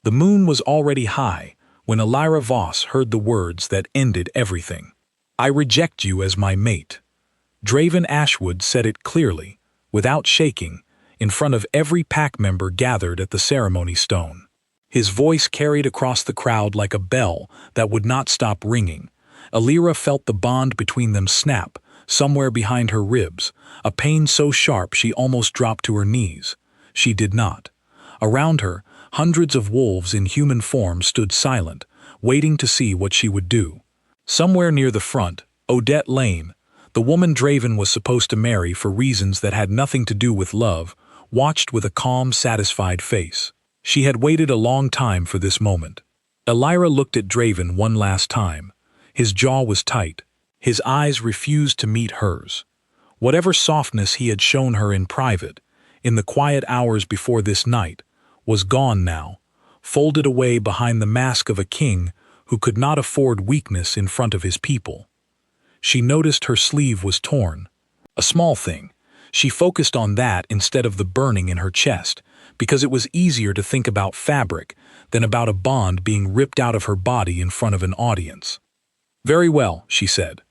The moon was already high when Elira Voss heard the words that ended everything. "I reject you as my mate." Draven Ashwood said it clearly, without shaking, in front of every pack member gathered at the ceremony stone. His voice carried across the crowd like a bell that would not stop ringing. Elira felt the bond between them snap, somewhere behind her ribs, a pain so sharp she almost dropped to her knees. She did not. Around her, hundreds of wolves in human form stood silent, waiting to see what she would do. Somewhere near the front, Odette Lane, the woman Draven was supposed to marry for reasons that had nothing to do with love, watched with a calm, satisfied face. She had waited a long time for this moment. Elira looked at Draven one last time. His jaw was tight. His eyes refused to meet hers. Whatever softness he had shown her in private, in the quiet hours before this night, was gone now, folded away behind the mask of a king who could not afford weakness in front of his people. She noticed her sleeve was torn. A small thing. She focused on that instead of the burning in her chest, because it was easier to think about fabric than about a bond being ripped out of her body in front of an audience. "Very well," she said.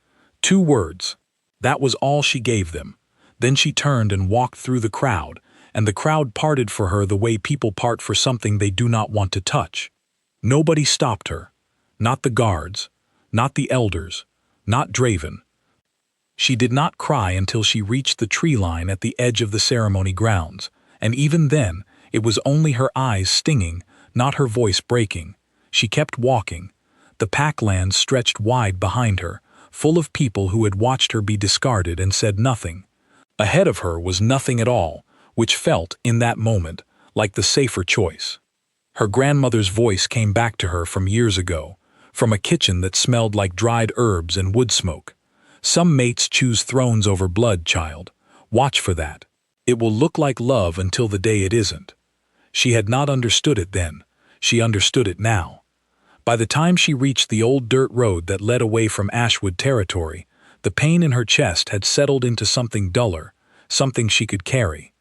2 words. That was all she gave them. Then she turned and walked through the crowd, and the crowd parted for her the way people part for something they do not want to touch. Nobody stopped her. Not the guards, not the elders, not Draven. She did not cry until she reached the tree line at the edge of the ceremony grounds, and even then, it was only her eyes stinging, not her voice breaking. She kept walking. The packlands stretched wide behind her, full of people who had watched her be discarded and said nothing. Ahead of her was nothing at all, which felt, in that moment, like the safer choice. Her grandmother's voice came back to her from years ago, from a kitchen that smelled like dried herbs and wood smoke. "Some mates choose thrones over blood, child. Watch for that. It will look like love until the day it isn't." She had not understood it then. She understood it now. By the time she reached the old dirt road that led away from Ashwood territory, the pain in her chest had settled into something duller, something she could carry.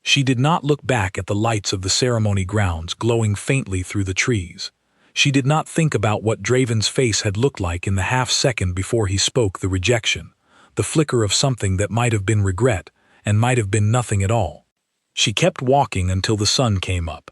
She did not look back at the lights of the ceremony grounds glowing faintly through the trees. She did not think about what Draven's face had looked like in the half-second before he spoke the rejection, the flicker of something that might have been regret and might have been nothing at all. She kept walking until the sun came up.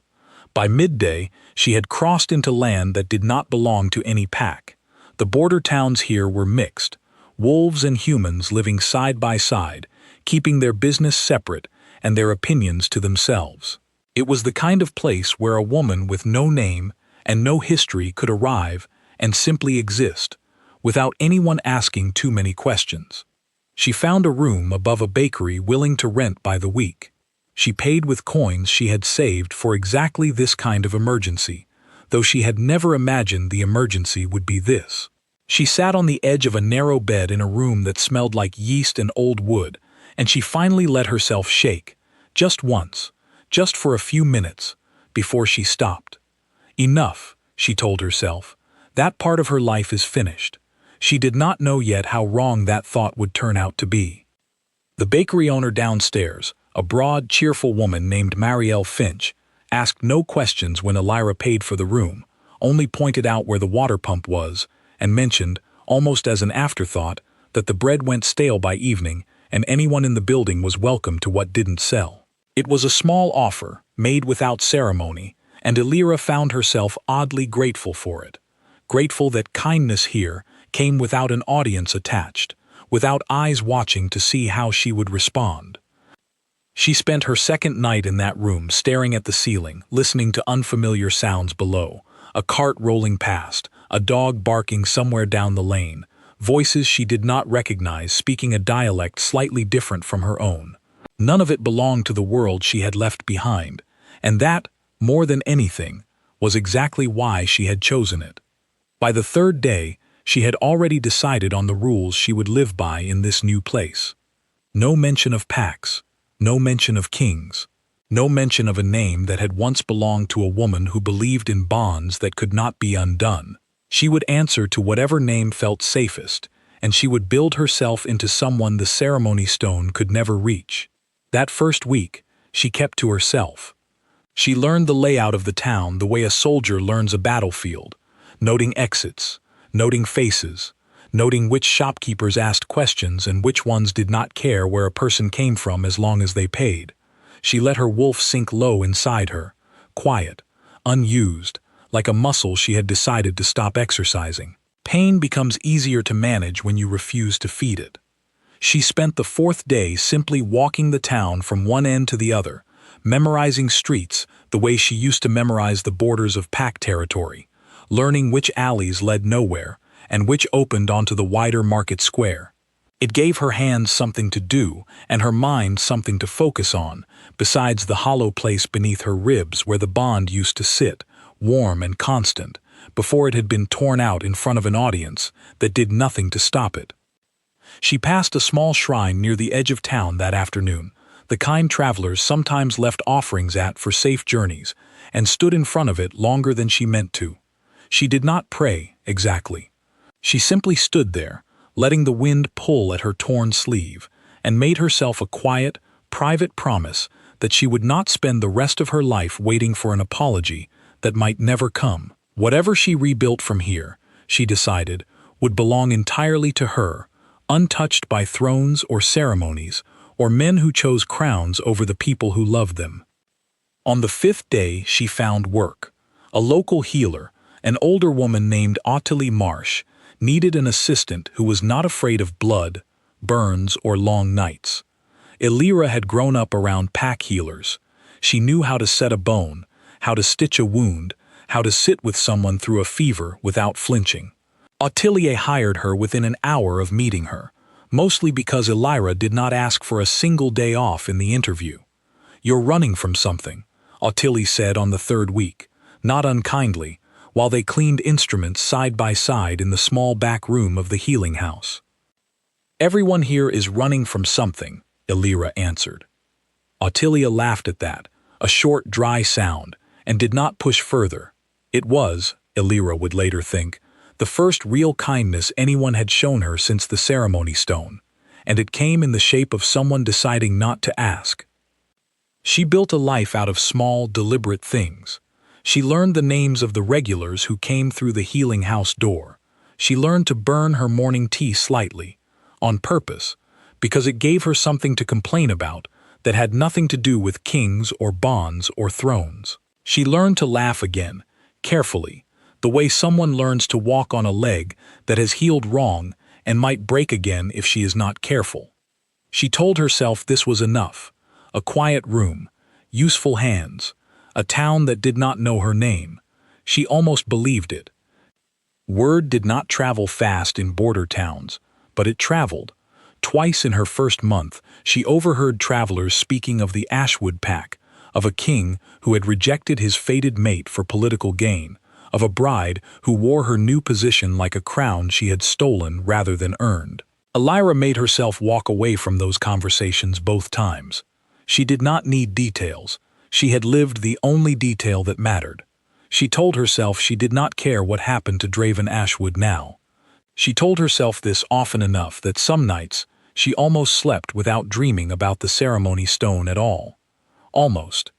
By midday, she had crossed into land that did not belong to any pack. The border towns here were mixed, wolves and humans living side by side, keeping their business separate and their opinions to themselves. It was the kind of place where a woman with no name and no history could arrive and simply exist, without anyone asking too many questions. She found a room above a bakery willing to rent by the week. She paid with coins she had saved for exactly this kind of emergency, though she had never imagined the emergency would be this. She sat on the edge of a narrow bed in a room that smelled like yeast and old wood, and she finally let herself shake, just once, just for a few minutes, before she stopped. Enough, she told herself. That part of her life is finished. She did not know yet how wrong that thought would turn out to be. The bakery owner downstairs, a broad, cheerful woman named Marielle Finch, asked no questions when Elira paid for the room, only pointed out where the water pump was, and mentioned, almost as an afterthought, that the bread went stale by evening and anyone in the building was welcome to what didn't sell. It was a small offer, made without ceremony, and Elira found herself oddly grateful for it. Grateful that kindness here came without an audience attached, without eyes watching to see how she would respond. She spent her second night in that room staring at the ceiling, listening to unfamiliar sounds below, a cart rolling past, a dog barking somewhere down the lane, voices she did not recognize speaking a dialect slightly different from her own. None of it belonged to the world she had left behind, and that, more than anything, was exactly why she had chosen it. By the 3rd day, she had already decided on the rules she would live by in this new place. No mention of packs, no mention of kings, no mention of a name that had once belonged to a woman who believed in bonds that could not be undone. She would answer to whatever name felt safest, and she would build herself into someone the ceremony stone could never reach. That first week, she kept to herself. She learned the layout of the town the way a soldier learns a battlefield, noting exits, noting faces, noting which shopkeepers asked questions and which ones did not care where a person came from as long as they paid. She let her wolf sink low inside her, quiet, unused, like a muscle she had decided to stop exercising. Pain becomes easier to manage when you refuse to feed it. She spent the fourth day simply walking the town from one end to the other, memorizing streets the way she used to memorize the borders of pack territory, learning which alleys led nowhere and which opened onto the wider market square. It gave her hands something to do and her mind something to focus on, besides the hollow place beneath her ribs where the bond used to sit, warm and constant, before it had been torn out in front of an audience that did nothing to stop it. She passed a small shrine near the edge of town that afternoon, the kind travelers sometimes left offerings at for safe journeys, and stood in front of it longer than she meant to. She did not pray, exactly. She simply stood there, letting the wind pull at her torn sleeve, and made herself a quiet, private promise that she would not spend the rest of her life waiting for an apology that might never come. Whatever she rebuilt from here, she decided, would belong entirely to her, untouched by thrones or ceremonies, or men who chose crowns over the people who loved them. On the fifth day she found work. A local healer, an older woman named Ottilie Marsh, needed an assistant who was not afraid of blood, burns, or long nights. Elira had grown up around pack healers. She knew how to set a bone, how to stitch a wound, how to sit with someone through a fever without flinching. Ottilie hired her within an hour of meeting her, mostly because Elira did not ask for a single day off in the interview. "You're running from something," Ottilie said on the third week, not unkindly, while they cleaned instruments side by side in the small back room of the healing house. "Everyone here is running from something," Elira answered. Ottilie laughed at that, a short, dry sound, and did not push further. It was, Elira would later think, the first real kindness anyone had shown her since the ceremony stone, and it came in the shape of someone deciding not to ask. She built a life out of small, deliberate things. She learned the names of the regulars who came through the healing house door. She learned to burn her morning tea slightly, on purpose, because it gave her something to complain about that had nothing to do with kings or bonds or thrones. She learned to laugh again, carefully, the way someone learns to walk on a leg that has healed wrong and might break again if she is not careful. She told herself this was enough: a quiet room, useful hands, a town that did not know her name. She almost believed it. Word did not travel fast in border towns, but it traveled. Twice in her first month, she overheard travelers speaking of the Ashwood pack, of a king who had rejected his fated mate for political gain, of a bride who wore her new position like a crown she had stolen rather than earned. Elira made herself walk away from those conversations both times. She did not need details. She had lived the only detail that mattered. She told herself she did not care what happened to Draven Ashwood now. She told herself this often enough that some nights she almost slept without dreaming about the ceremony stone at all. Almost.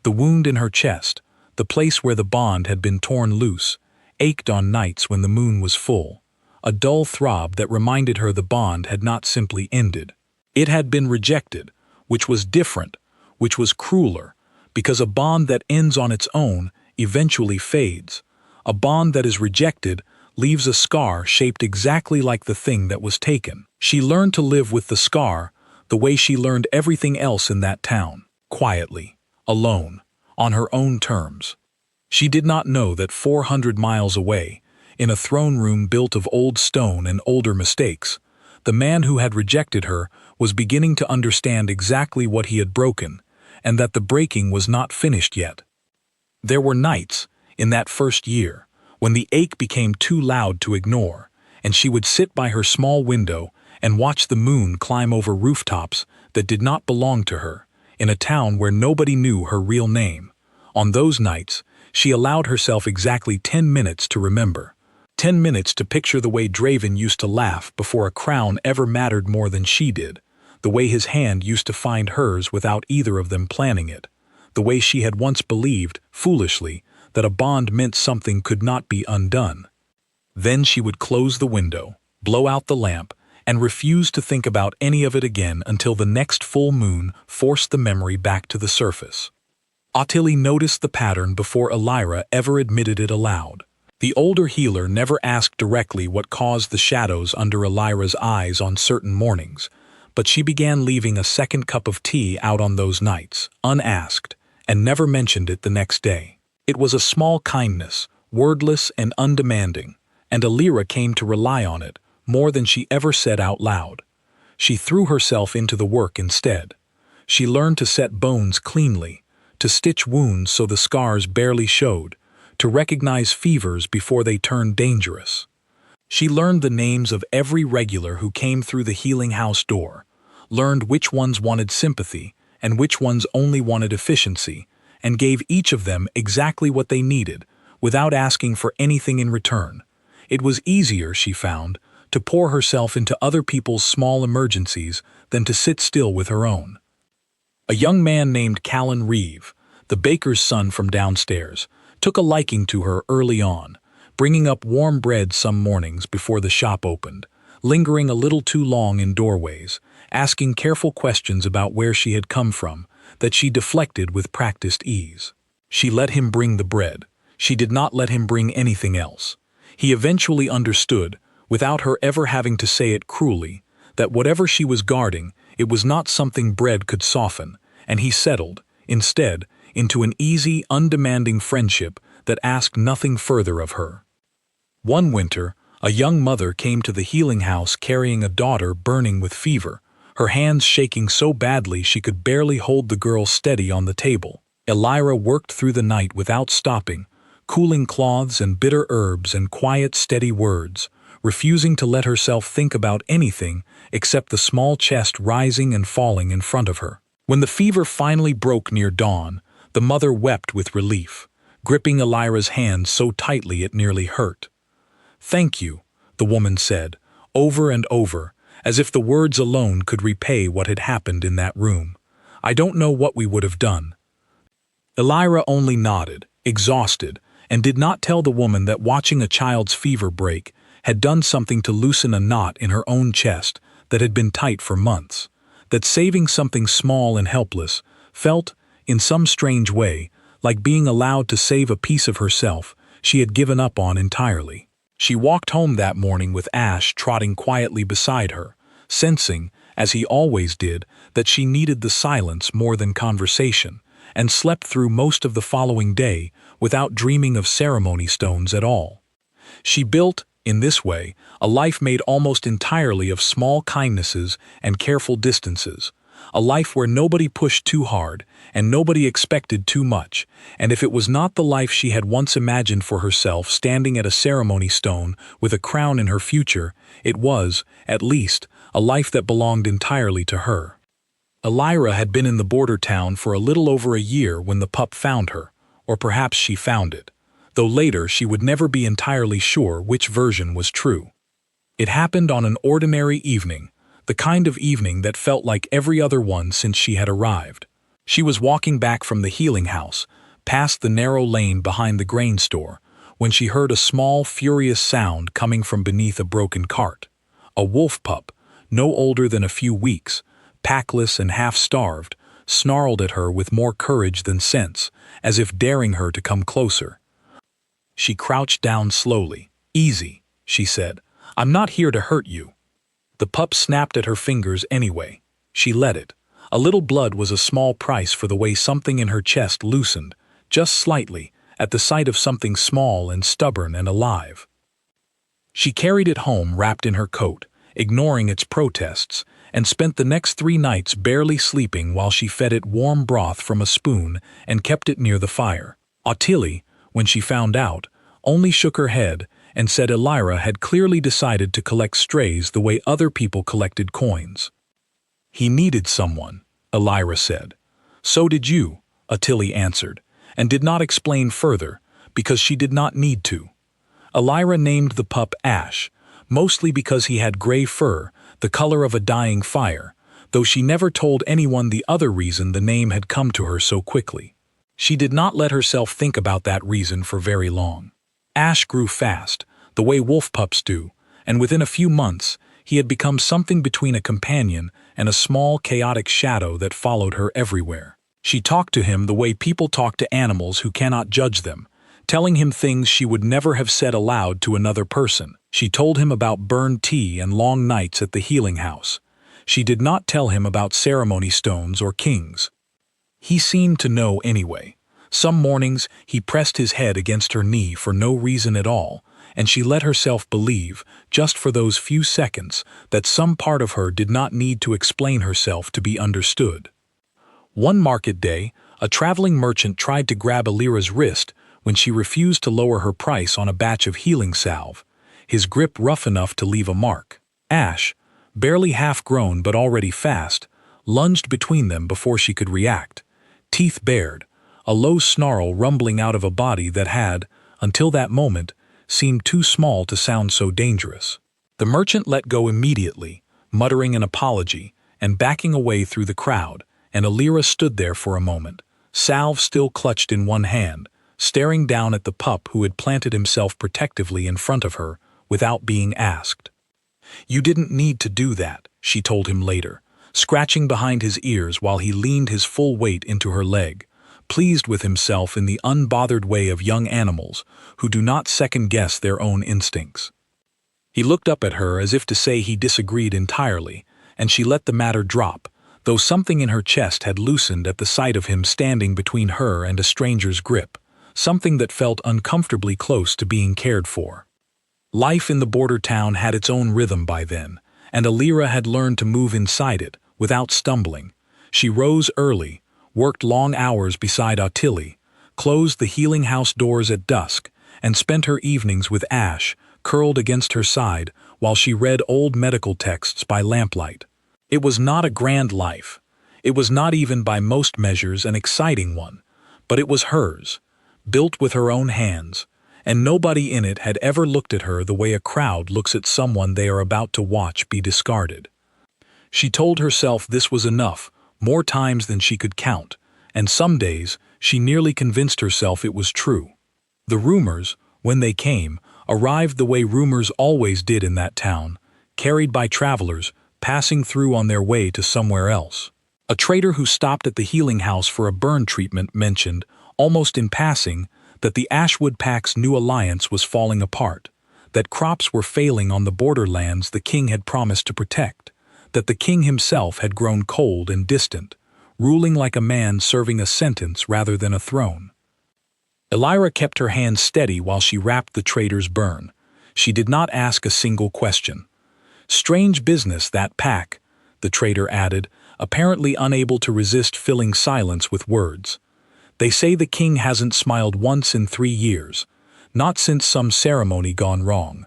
The wound in her chest, the place where the bond had been torn loose, ached on nights when the moon was full, a dull throb that reminded her the bond had not simply ended. It had been rejected, which was different, which was crueler, because a bond that ends on its own eventually fades. A bond that is rejected leaves a scar shaped exactly like the thing that was taken. She learned to live with the scar the way she learned everything else in that town, quietly, alone, on her own terms. She did not know that 400 miles away, in a throne room built of old stone and older mistakes, the man who had rejected her was beginning to understand exactly what he had broken, and that the breaking was not finished yet. There were nights, in that first year, when the ache became too loud to ignore, and she would sit by her small window and watch the moon climb over rooftops that did not belong to her, in a town where nobody knew her real name. On those nights, she allowed herself exactly 10 minutes to remember. 10 minutes to picture the way Draven used to laugh before a crown ever mattered more than she did, the way his hand used to find hers without either of them planning it, the way she had once believed, foolishly, that a bond meant something could not be undone. Then she would close the window, blow out the lamp, and refuse to think about any of it again until the next full moon forced the memory back to the surface. Ottilie noticed the pattern before Elira ever admitted it aloud. The older healer never asked directly what caused the shadows under Elira's eyes on certain mornings, but she began leaving a second cup of tea out on those nights, unasked, and never mentioned it the next day. It was a small kindness, wordless and undemanding, and Elira came to rely on it more than she ever said out loud. She threw herself into the work instead. She learned to set bones cleanly, to stitch wounds so the scars barely showed, to recognize fevers before they turned dangerous. She learned the names of every regular who came through the healing house door, learned which ones wanted sympathy and which ones only wanted efficiency, and gave each of them exactly what they needed, without asking for anything in return. It was easier, she found, to pour herself into other people's small emergencies than to sit still with her own. A young man named Callan Reeve, the baker's son from downstairs, took a liking to her early on, bringing up warm bread some mornings before the shop opened, lingering a little too long in doorways, asking careful questions about where she had come from, that she deflected with practiced ease. She let him bring the bread. She did not let him bring anything else. He eventually understood, without her ever having to say it cruelly, that whatever she was guarding, it was not something bread could soften, and he settled, instead, into an easy, undemanding friendship that asked nothing further of her. One winter, a young mother came to the healing house carrying a daughter burning with fever, her hands shaking so badly she could barely hold the girl steady on the table. Elira worked through the night without stopping, cooling cloths and bitter herbs and quiet, steady words, refusing to let herself think about anything except the small chest rising and falling in front of her. When the fever finally broke near dawn, the mother wept with relief, gripping Elira's hand so tightly it nearly hurt. "Thank you," the woman said, over and over, as if the words alone could repay what had happened in that room. "I don't know what we would have done." Elira only nodded, exhausted, and did not tell the woman that watching a child's fever break had done something to loosen a knot in her own chest that had been tight for months, that saving something small and helpless felt, in some strange way, like being allowed to save a piece of herself she had given up on entirely. She walked home that morning with Ash trotting quietly beside her, sensing, as he always did, that she needed the silence more than conversation, and slept through most of the following day without dreaming of ceremony stones at all. She built, in this way, a life made almost entirely of small kindnesses and careful distances, a life where nobody pushed too hard and nobody expected too much, and if it was not the life she had once imagined for herself standing at a ceremony stone with a crown in her future, it was, at least, a life that belonged entirely to her. Elira had been in the border town for a little over a year when the pup found her, or perhaps she found it, though later she would never be entirely sure which version was true. It happened on an ordinary evening, the kind of evening that felt like every other one since she had arrived. She was walking back from the healing house, past the narrow lane behind the grain store, when she heard a small, furious sound coming from beneath a broken cart. A wolf pup, no older than a few weeks, packless and half-starved, snarled at her with more courage than sense, as if daring her to come closer. She crouched down slowly. "Easy," she said. "I'm not here to hurt you." The pup snapped at her fingers anyway. She let it. A little blood was a small price for the way something in her chest loosened, just slightly, at the sight of something small and stubborn and alive. She carried it home wrapped in her coat, ignoring its protests, and spent the next 3 nights barely sleeping while she fed it warm broth from a spoon and kept it near the fire. Ottilie, when she found out, only shook her head and said Elira had clearly decided to collect strays the way other people collected coins. "He needed someone," Elira said. "So did you," Ottilie answered, and did not explain further, because she did not need to. Elira named the pup Ash, mostly because he had gray fur, the color of a dying fire, though she never told anyone the other reason the name had come to her so quickly. She did not let herself think about that reason for very long. Ash grew fast, the way wolf pups do, and within a few months, he had become something between a companion and a small, chaotic shadow that followed her everywhere. She talked to him the way people talk to animals who cannot judge them, telling him things she would never have said aloud to another person. She told him about burned tea and long nights at the healing house. She did not tell him about ceremony stones or kings. He seemed to know anyway. Some mornings he pressed his head against her knee for no reason at all, and she let herself believe, just for those few seconds, that some part of her did not need to explain herself to be understood. One market day, a traveling merchant tried to grab Alira's wrist when she refused to lower her price on a batch of healing salve, his grip rough enough to leave a mark. Ash, barely half-grown but already fast, lunged between them before she could react, teeth bared, a low snarl rumbling out of a body that had, until that moment, seemed too small to sound so dangerous. The merchant let go immediately, muttering an apology, and backing away through the crowd, and Alira stood there for a moment, salve still clutched in one hand, staring down at the pup who had planted himself protectively in front of her without being asked. "You didn't need to do that," she told him later, scratching behind his ears while he leaned his full weight into her leg, pleased with himself in the unbothered way of young animals who do not second-guess their own instincts. He looked up at her as if to say he disagreed entirely, and she let the matter drop, though something in her chest had loosened at the sight of him standing between her and a stranger's grip, something that felt uncomfortably close to being cared for. Life in the border town had its own rhythm by then, and Alira had learned to move inside it, without stumbling. She rose early, worked long hours beside Ottilie, closed the healing house doors at dusk, and spent her evenings with Ash, curled against her side, while she read old medical texts by lamplight. It was not a grand life. It was not even by most measures an exciting one, but it was hers, built with her own hands, and nobody in it had ever looked at her the way a crowd looks at someone they are about to watch be discarded. She told herself this was enough, more times than she could count, and some days she nearly convinced herself it was true. The rumors, when they came, arrived the way rumors always did in that town, carried by travelers passing through on their way to somewhere else. A trader who stopped at the healing house for a burn treatment mentioned, almost in passing, that the Ashwood Pack's new alliance was falling apart, that crops were failing on the borderlands the king had promised to protect, that the king himself had grown cold and distant, ruling like a man serving a sentence rather than a throne. Alira kept her hand steady while she wrapped the trader's burn. She did not ask a single question. "Strange business, that pack," the trader added, apparently unable to resist filling silence with words. "They say the king hasn't smiled once in 3 years, not since some ceremony gone wrong."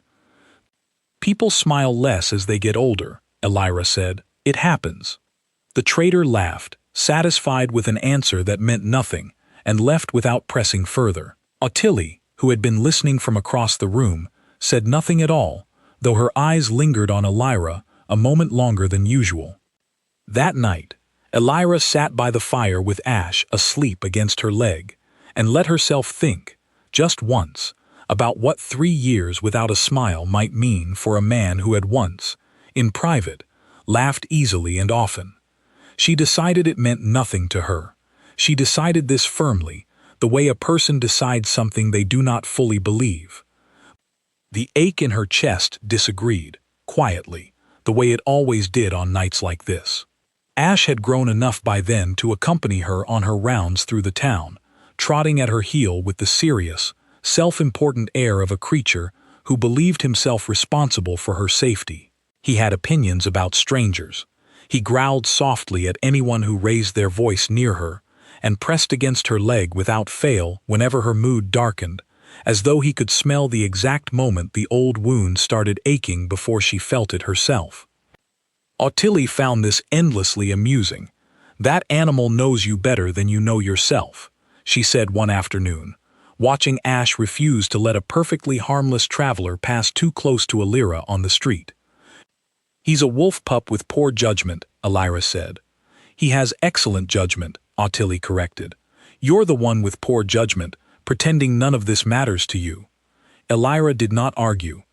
"People smile less as they get older," Alira said. "It happens." The trader laughed, satisfied with an answer that meant nothing, and left without pressing further. Ottilie, who had been listening from across the room, said nothing at all, though her eyes lingered on Alira a moment longer than usual. That night, Alira sat by the fire with Ash asleep against her leg, and let herself think, just once, about what 3 years without a smile might mean for a man who had once, in private, laughed easily and often. She decided it meant nothing to her. She decided this firmly, the way a person decides something they do not fully believe. The ache in her chest disagreed, quietly, the way it always did on nights like this. Ash had grown enough by then to accompany her on her rounds through the town, trotting at her heel with the serious, self-important air of a creature who believed himself responsible for her safety. He had opinions about strangers. He growled softly at anyone who raised their voice near her, and pressed against her leg without fail whenever her mood darkened, as though he could smell the exact moment the old wound started aching before she felt it herself. Ottilie found this endlessly amusing. "That animal knows you better than you know yourself," she said one afternoon, watching Ash refuse to let a perfectly harmless traveler pass too close to Alira on the street. "He's a wolf pup with poor judgment," Alira said. "He has excellent judgment," Ottilie corrected. You're the one with poor judgment, pretending none of this matters to you." Elira did not argue.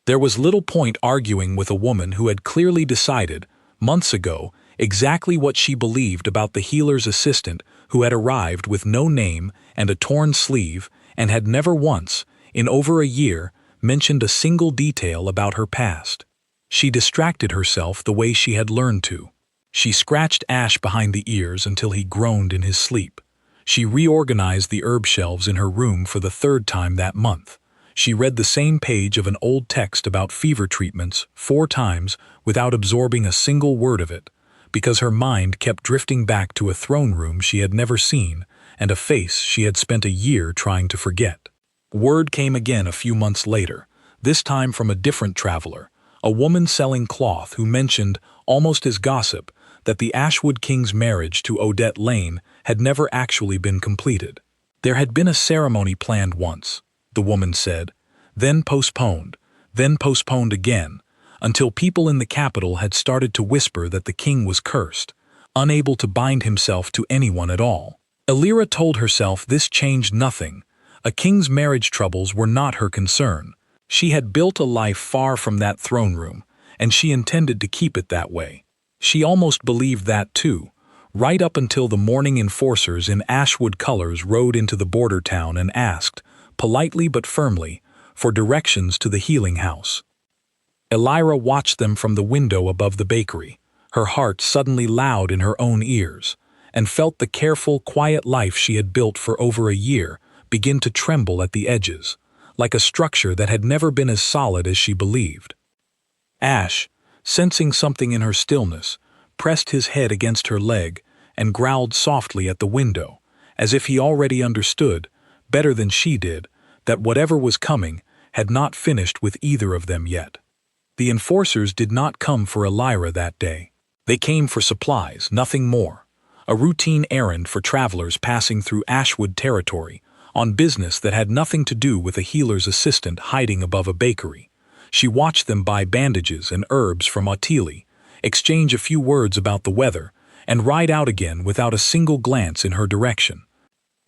There was little point arguing with a woman who had clearly decided, months ago, exactly what she believed about the healer's assistant who had arrived with no name and a torn sleeve and had never once, in over a year, mentioned a single detail about her past. She distracted herself the way she had learned to. She scratched Ash behind the ears until he groaned in his sleep. She reorganized the herb shelves in her room for the third time that month. She read the same page of an old text about fever treatments 4 times without absorbing a single word of it, because her mind kept drifting back to a throne room she had never seen and a face she had spent a year trying to forget. Word came again a few months later, this time from a different traveler, a woman selling cloth who mentioned, almost as gossip, that the Ashwood King's marriage to Odette Lane had never actually been completed. There had been a ceremony planned once, the woman said, then postponed again, until people in the capital had started to whisper that the king was cursed, unable to bind himself to anyone at all. Elira told herself this changed nothing. A king's marriage troubles were not her concern. She had built a life far from that throne room, and she intended to keep it that way. She almost believed that too, right up until the morning enforcers in Ashwood colors rode into the border town and asked, politely but firmly, for directions to the healing house. Elira watched them from the window above the bakery, her heart suddenly loud in her own ears, and felt the careful, quiet life she had built for over a year begin to tremble at the edges, like a structure that had never been as solid as she believed. Ash, sensing something in her stillness, pressed his head against her leg and growled softly at the window, as if he already understood, better than she did, that whatever was coming had not finished with either of them yet. The enforcers did not come for Elira that day. They came for supplies, nothing more. A routine errand for travelers passing through Ashwood territory, on business that had nothing to do with a healer's assistant hiding above a bakery. She watched them buy bandages and herbs from Ottilie, exchange a few words about the weather, and ride out again without a single glance in her direction.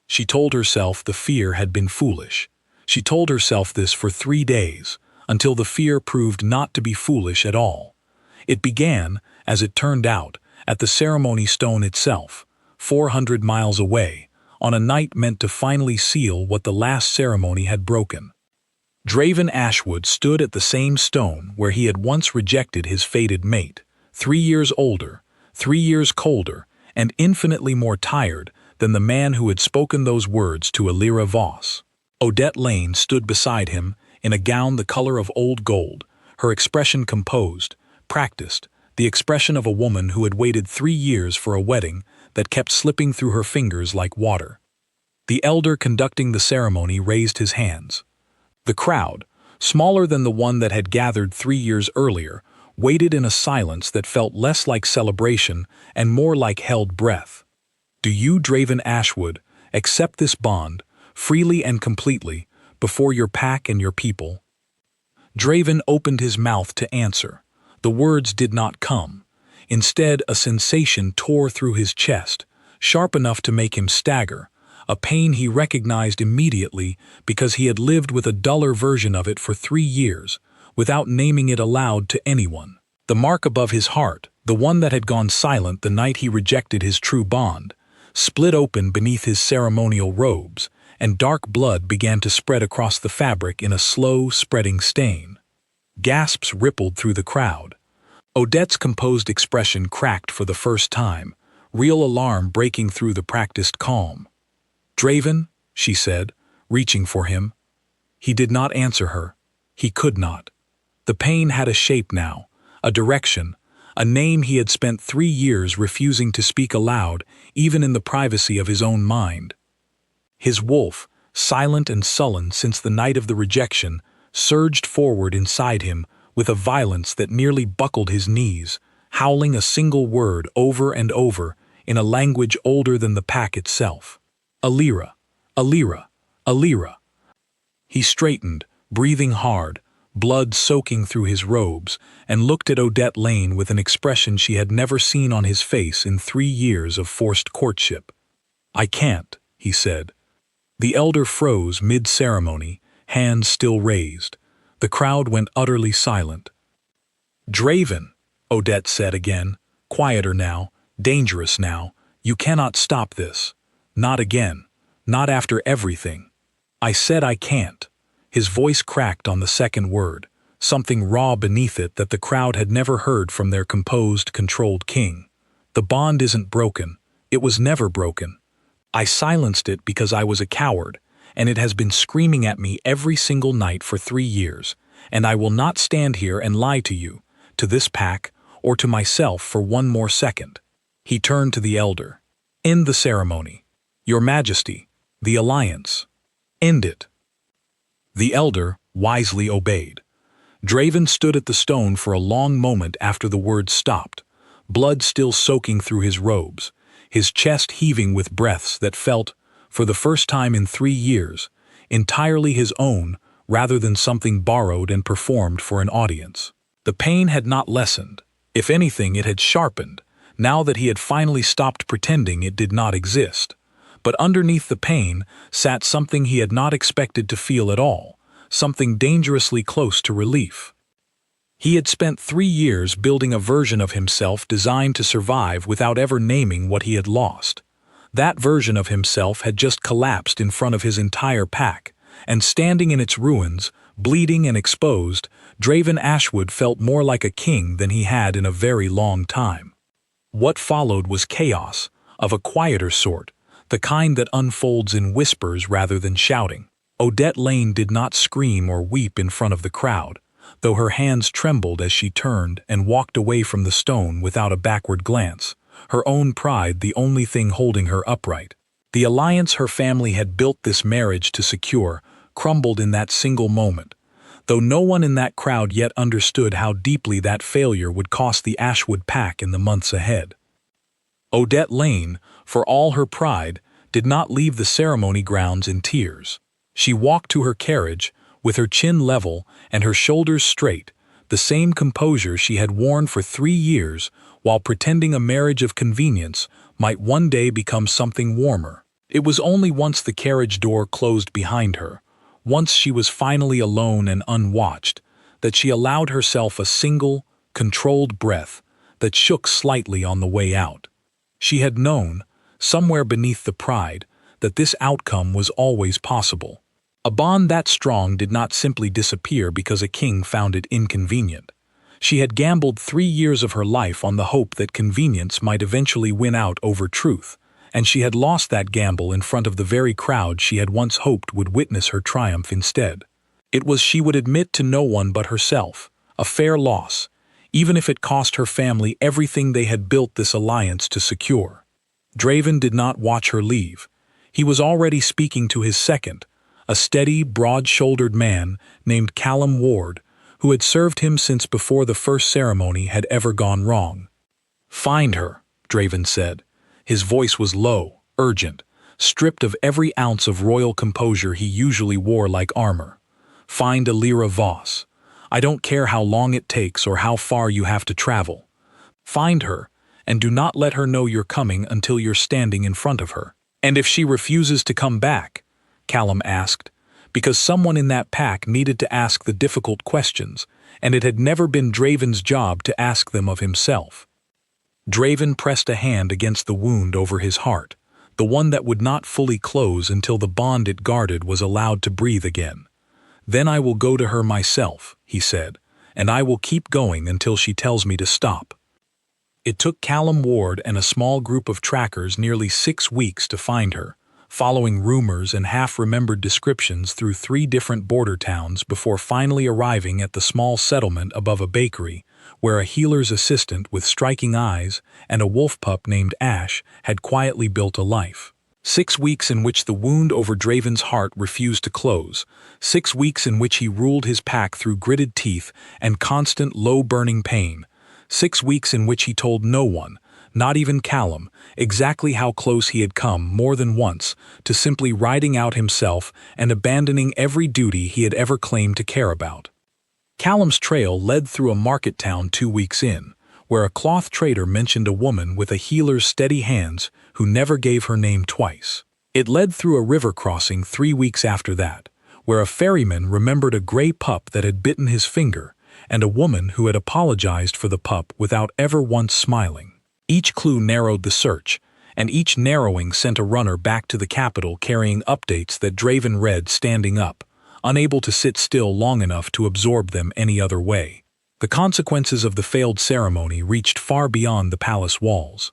She told herself the fear had been foolish. She told herself this for 3 days, until the fear proved not to be foolish at all. It began, as it turned out, at the ceremony stone itself, 400 miles away, on a night meant to finally seal what the last ceremony had broken. Draven Ashwood stood at the same stone where he had once rejected his fated mate, 3 years older, 3 years colder, and infinitely more tired than the man who had spoken those words to Elira Voss. Odette Lane stood beside him, in a gown the color of old gold, her expression composed, practiced, the expression of a woman who had waited 3 years for a wedding that kept slipping through her fingers like water. The elder conducting the ceremony raised his hands. The crowd, smaller than the one that had gathered 3 years earlier, waited in a silence that felt less like celebration and more like held breath. Do you, Draven Ashwood, accept this bond, freely and completely, before your pack and your people? Draven opened his mouth to answer. The words did not come. Instead, a sensation tore through his chest, sharp enough to make him stagger, a pain he recognized immediately because he had lived with a duller version of it for 3 years, without naming it aloud to anyone. The mark above his heart, the one that had gone silent the night he rejected his true bond, split open beneath his ceremonial robes, and dark blood began to spread across the fabric in a slow, spreading stain. Gasps rippled through the crowd. Odette's composed expression cracked for the first time, real alarm breaking through the practiced calm. "Draven," she said, reaching for him. He did not answer her. He could not. The pain had a shape now, a direction, a name he had spent 3 years refusing to speak aloud, even in the privacy of his own mind. His wolf, silent and sullen since the night of the rejection, surged forward inside him with a violence that nearly buckled his knees, howling a single word over and over in a language older than the pack itself. Elira, Elira, Elira. He straightened, breathing hard, blood soaking through his robes, and looked at Odette Lane with an expression she had never seen on his face in 3 years of forced courtship. "I can't," he said. The elder froze mid-ceremony, hands still raised. The crowd went utterly silent. "Draven," Odette said again, quieter now, dangerous now, "you cannot stop this. Not again. Not after everything." "I said I can't." His voice cracked on the second word, something raw beneath it that the crowd had never heard from their composed, controlled king. "The bond isn't broken. It was never broken. I silenced it because I was a coward, and it has been screaming at me every single night for 3 years, and I will not stand here and lie to you, to this pack, or to myself for one more second." He turned to the elder. "End the ceremony. Your Majesty, the alliance. End it." The elder wisely obeyed. Draven stood at the stone for a long moment after the words stopped, blood still soaking through his robes, his chest heaving with breaths that felt, for the first time in 3 years, entirely his own rather than something borrowed and performed for an audience. The pain had not lessened. If anything, it had sharpened, now that he had finally stopped pretending it did not exist. But underneath the pain sat something he had not expected to feel at all, something dangerously close to relief. He had spent 3 years building a version of himself designed to survive without ever naming what he had lost. That version of himself had just collapsed in front of his entire pack, and standing in its ruins, bleeding and exposed, Draven Ashwood felt more like a king than he had in a very long time. What followed was chaos, of a quieter sort, the kind that unfolds in whispers rather than shouting. Odette Lane did not scream or weep in front of the crowd, though her hands trembled as she turned and walked away from the stone without a backward glance, her own pride the only thing holding her upright. The alliance her family had built this marriage to secure crumbled in that single moment, though no one in that crowd yet understood how deeply that failure would cost the Ashwood pack in the months ahead. Odette Lane, for all her pride, did not leave the ceremony grounds in tears. She walked to her carriage, with her chin level and her shoulders straight, the same composure she had worn for 3 years while pretending a marriage of convenience might one day become something warmer. It was only once the carriage door closed behind her, once she was finally alone and unwatched, that she allowed herself a single, controlled breath that shook slightly on the way out. She had known, somewhere beneath the pride, that this outcome was always possible. A bond that strong did not simply disappear because a king found it inconvenient. She had gambled 3 years of her life on the hope that convenience might eventually win out over truth, and she had lost that gamble in front of the very crowd she had once hoped would witness her triumph instead. It was, she would admit to no one but herself, a fair loss, even if it cost her family everything they had built this alliance to secure. Draven did not watch her leave. He was already speaking to his second, a steady, broad-shouldered man named Callum Ward, who had served him since before the first ceremony had ever gone wrong. "Find her," Draven said. His voice was low, urgent, stripped of every ounce of royal composure he usually wore like armor. "Find Alira Voss. I don't care how long it takes or how far you have to travel. Find her, and do not let her know you're coming until you're standing in front of her." "And if she refuses to come back?" Callum asked, because someone in that pack needed to ask the difficult questions, and it had never been Draven's job to ask them of himself. Draven pressed a hand against the wound over his heart, the one that would not fully close until the bond it guarded was allowed to breathe again. "Then I will go to her myself," he said, "and I will keep going until she tells me to stop." It took Callum Ward and a small group of trackers nearly 6 weeks to find her, following rumors and half-remembered descriptions through 3 different border towns before finally arriving at the small settlement above a bakery, where a healer's assistant with striking eyes and a wolf pup named Ash had quietly built a life. 6 weeks in which the wound over Draven's heart refused to close, 6 weeks in which he ruled his pack through gritted teeth and constant low-burning pain, 6 weeks in which he told no one, not even Callum, exactly how close he had come more than once to simply riding out himself and abandoning every duty he had ever claimed to care about. Callum's trail led through a market town 2 weeks in, where a cloth trader mentioned a woman with a healer's steady hands who never gave her name twice. It led through a river crossing 3 weeks after that, where a ferryman remembered a gray pup that had bitten his finger, and a woman who had apologized for the pup without ever once smiling. Each clue narrowed the search, and each narrowing sent a runner back to the capital carrying updates that Draven read standing up, unable to sit still long enough to absorb them any other way. The consequences of the failed ceremony reached far beyond the palace walls.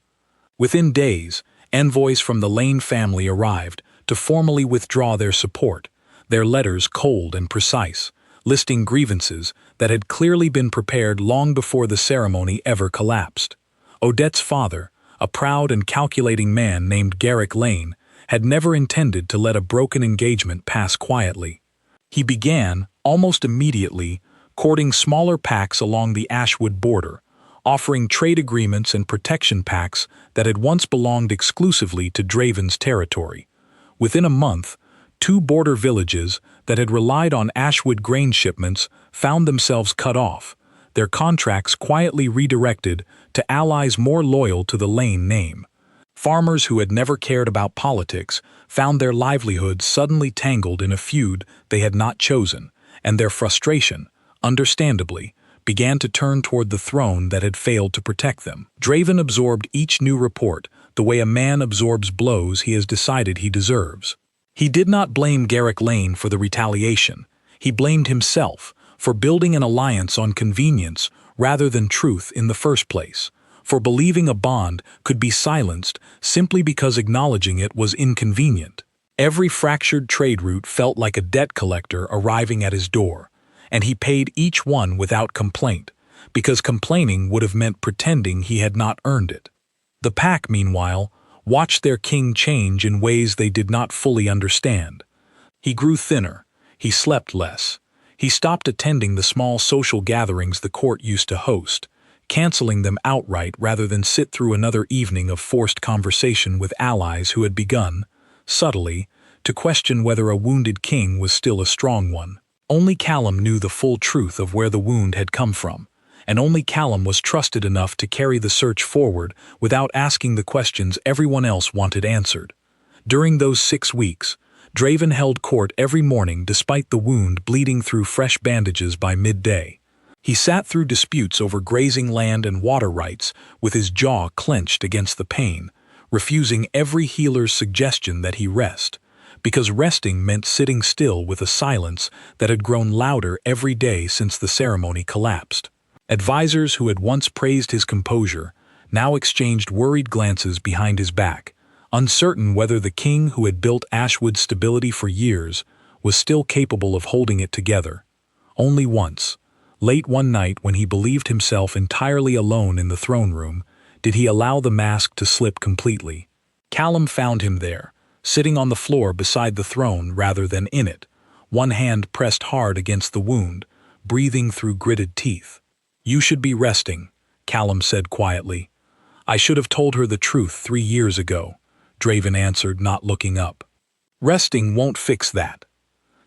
Within days, envoys from the Lane family arrived to formally withdraw their support, their letters cold and precise, listing grievances that had clearly been prepared long before the ceremony ever collapsed. Odette's father, a proud and calculating man named Garrick Lane, had never intended to let a broken engagement pass quietly. He began, almost immediately, courting smaller pacts along the Ashwood border, offering trade agreements and protection pacts that had once belonged exclusively to Draven's territory. Within a month, 2 border villages that had relied on Ashwood grain shipments found themselves cut off, their contracts quietly redirected to allies more loyal to the Lane name. Farmers who had never cared about politics found their livelihoods suddenly tangled in a feud they had not chosen, and their frustration, understandably, began to turn toward the throne that had failed to protect them. Draven absorbed each new report the way a man absorbs blows he has decided he deserves. He did not blame Garrick Lane for the retaliation. He blamed himself for building an alliance on convenience rather than truth in the first place, for believing a bond could be silenced simply because acknowledging it was inconvenient. Every fractured trade route felt like a debt collector arriving at his door, and he paid each one without complaint, because complaining would have meant pretending he had not earned it. The pack, meanwhile, watched their king change in ways they did not fully understand. He grew thinner, he slept less, he stopped attending the small social gatherings the court used to host, canceling them outright rather than sit through another evening of forced conversation with allies who had begun, subtly, to question whether a wounded king was still a strong one. Only Callum knew the full truth of where the wound had come from, and only Callum was trusted enough to carry the search forward without asking the questions everyone else wanted answered. During those 6 weeks, Draven held court every morning despite the wound bleeding through fresh bandages by midday. He sat through disputes over grazing land and water rights with his jaw clenched against the pain, refusing every healer's suggestion that he rest, because resting meant sitting still with a silence that had grown louder every day since the ceremony collapsed. Advisors who had once praised his composure now exchanged worried glances behind his back, uncertain whether the king who had built Ashwood's stability for years was still capable of holding it together. Only once, late one night when he believed himself entirely alone in the throne room, did he allow the mask to slip completely. Callum found him there, sitting on the floor beside the throne rather than in it, one hand pressed hard against the wound, breathing through gritted teeth. "You should be resting," Callum said quietly. "I should have told her the truth 3 years ago," Draven answered, not looking up. "Resting won't fix that."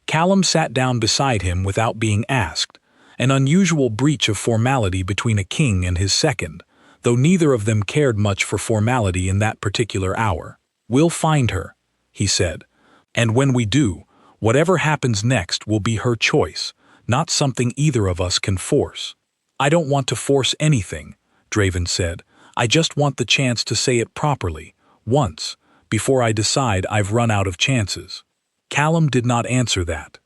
Callum sat down beside him without being asked, an unusual breach of formality between a king and his second, though neither of them cared much for formality in that particular hour. "We'll find her," he said, "and when we do, whatever happens next will be her choice, not something either of us can force." "I don't want to force anything," Draven said. "I just want the chance to say it properly, once, before I decide I've run out of chances." Callum did not answer that.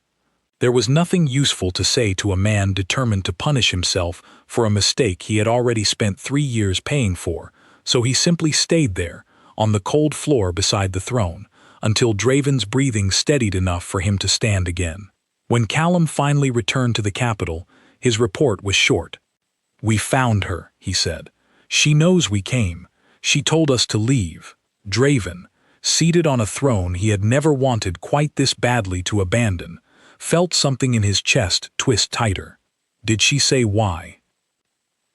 There was nothing useful to say to a man determined to punish himself for a mistake he had already spent 3 years paying for, so he simply stayed there, on the cold floor beside the throne, until Draven's breathing steadied enough for him to stand again. When Callum finally returned to the capital, his report was short. "We found her," he said. "She knows we came. She told us to leave." Draven, seated on a throne he had never wanted quite this badly to abandon, felt something in his chest twist tighter. "Did she say why?"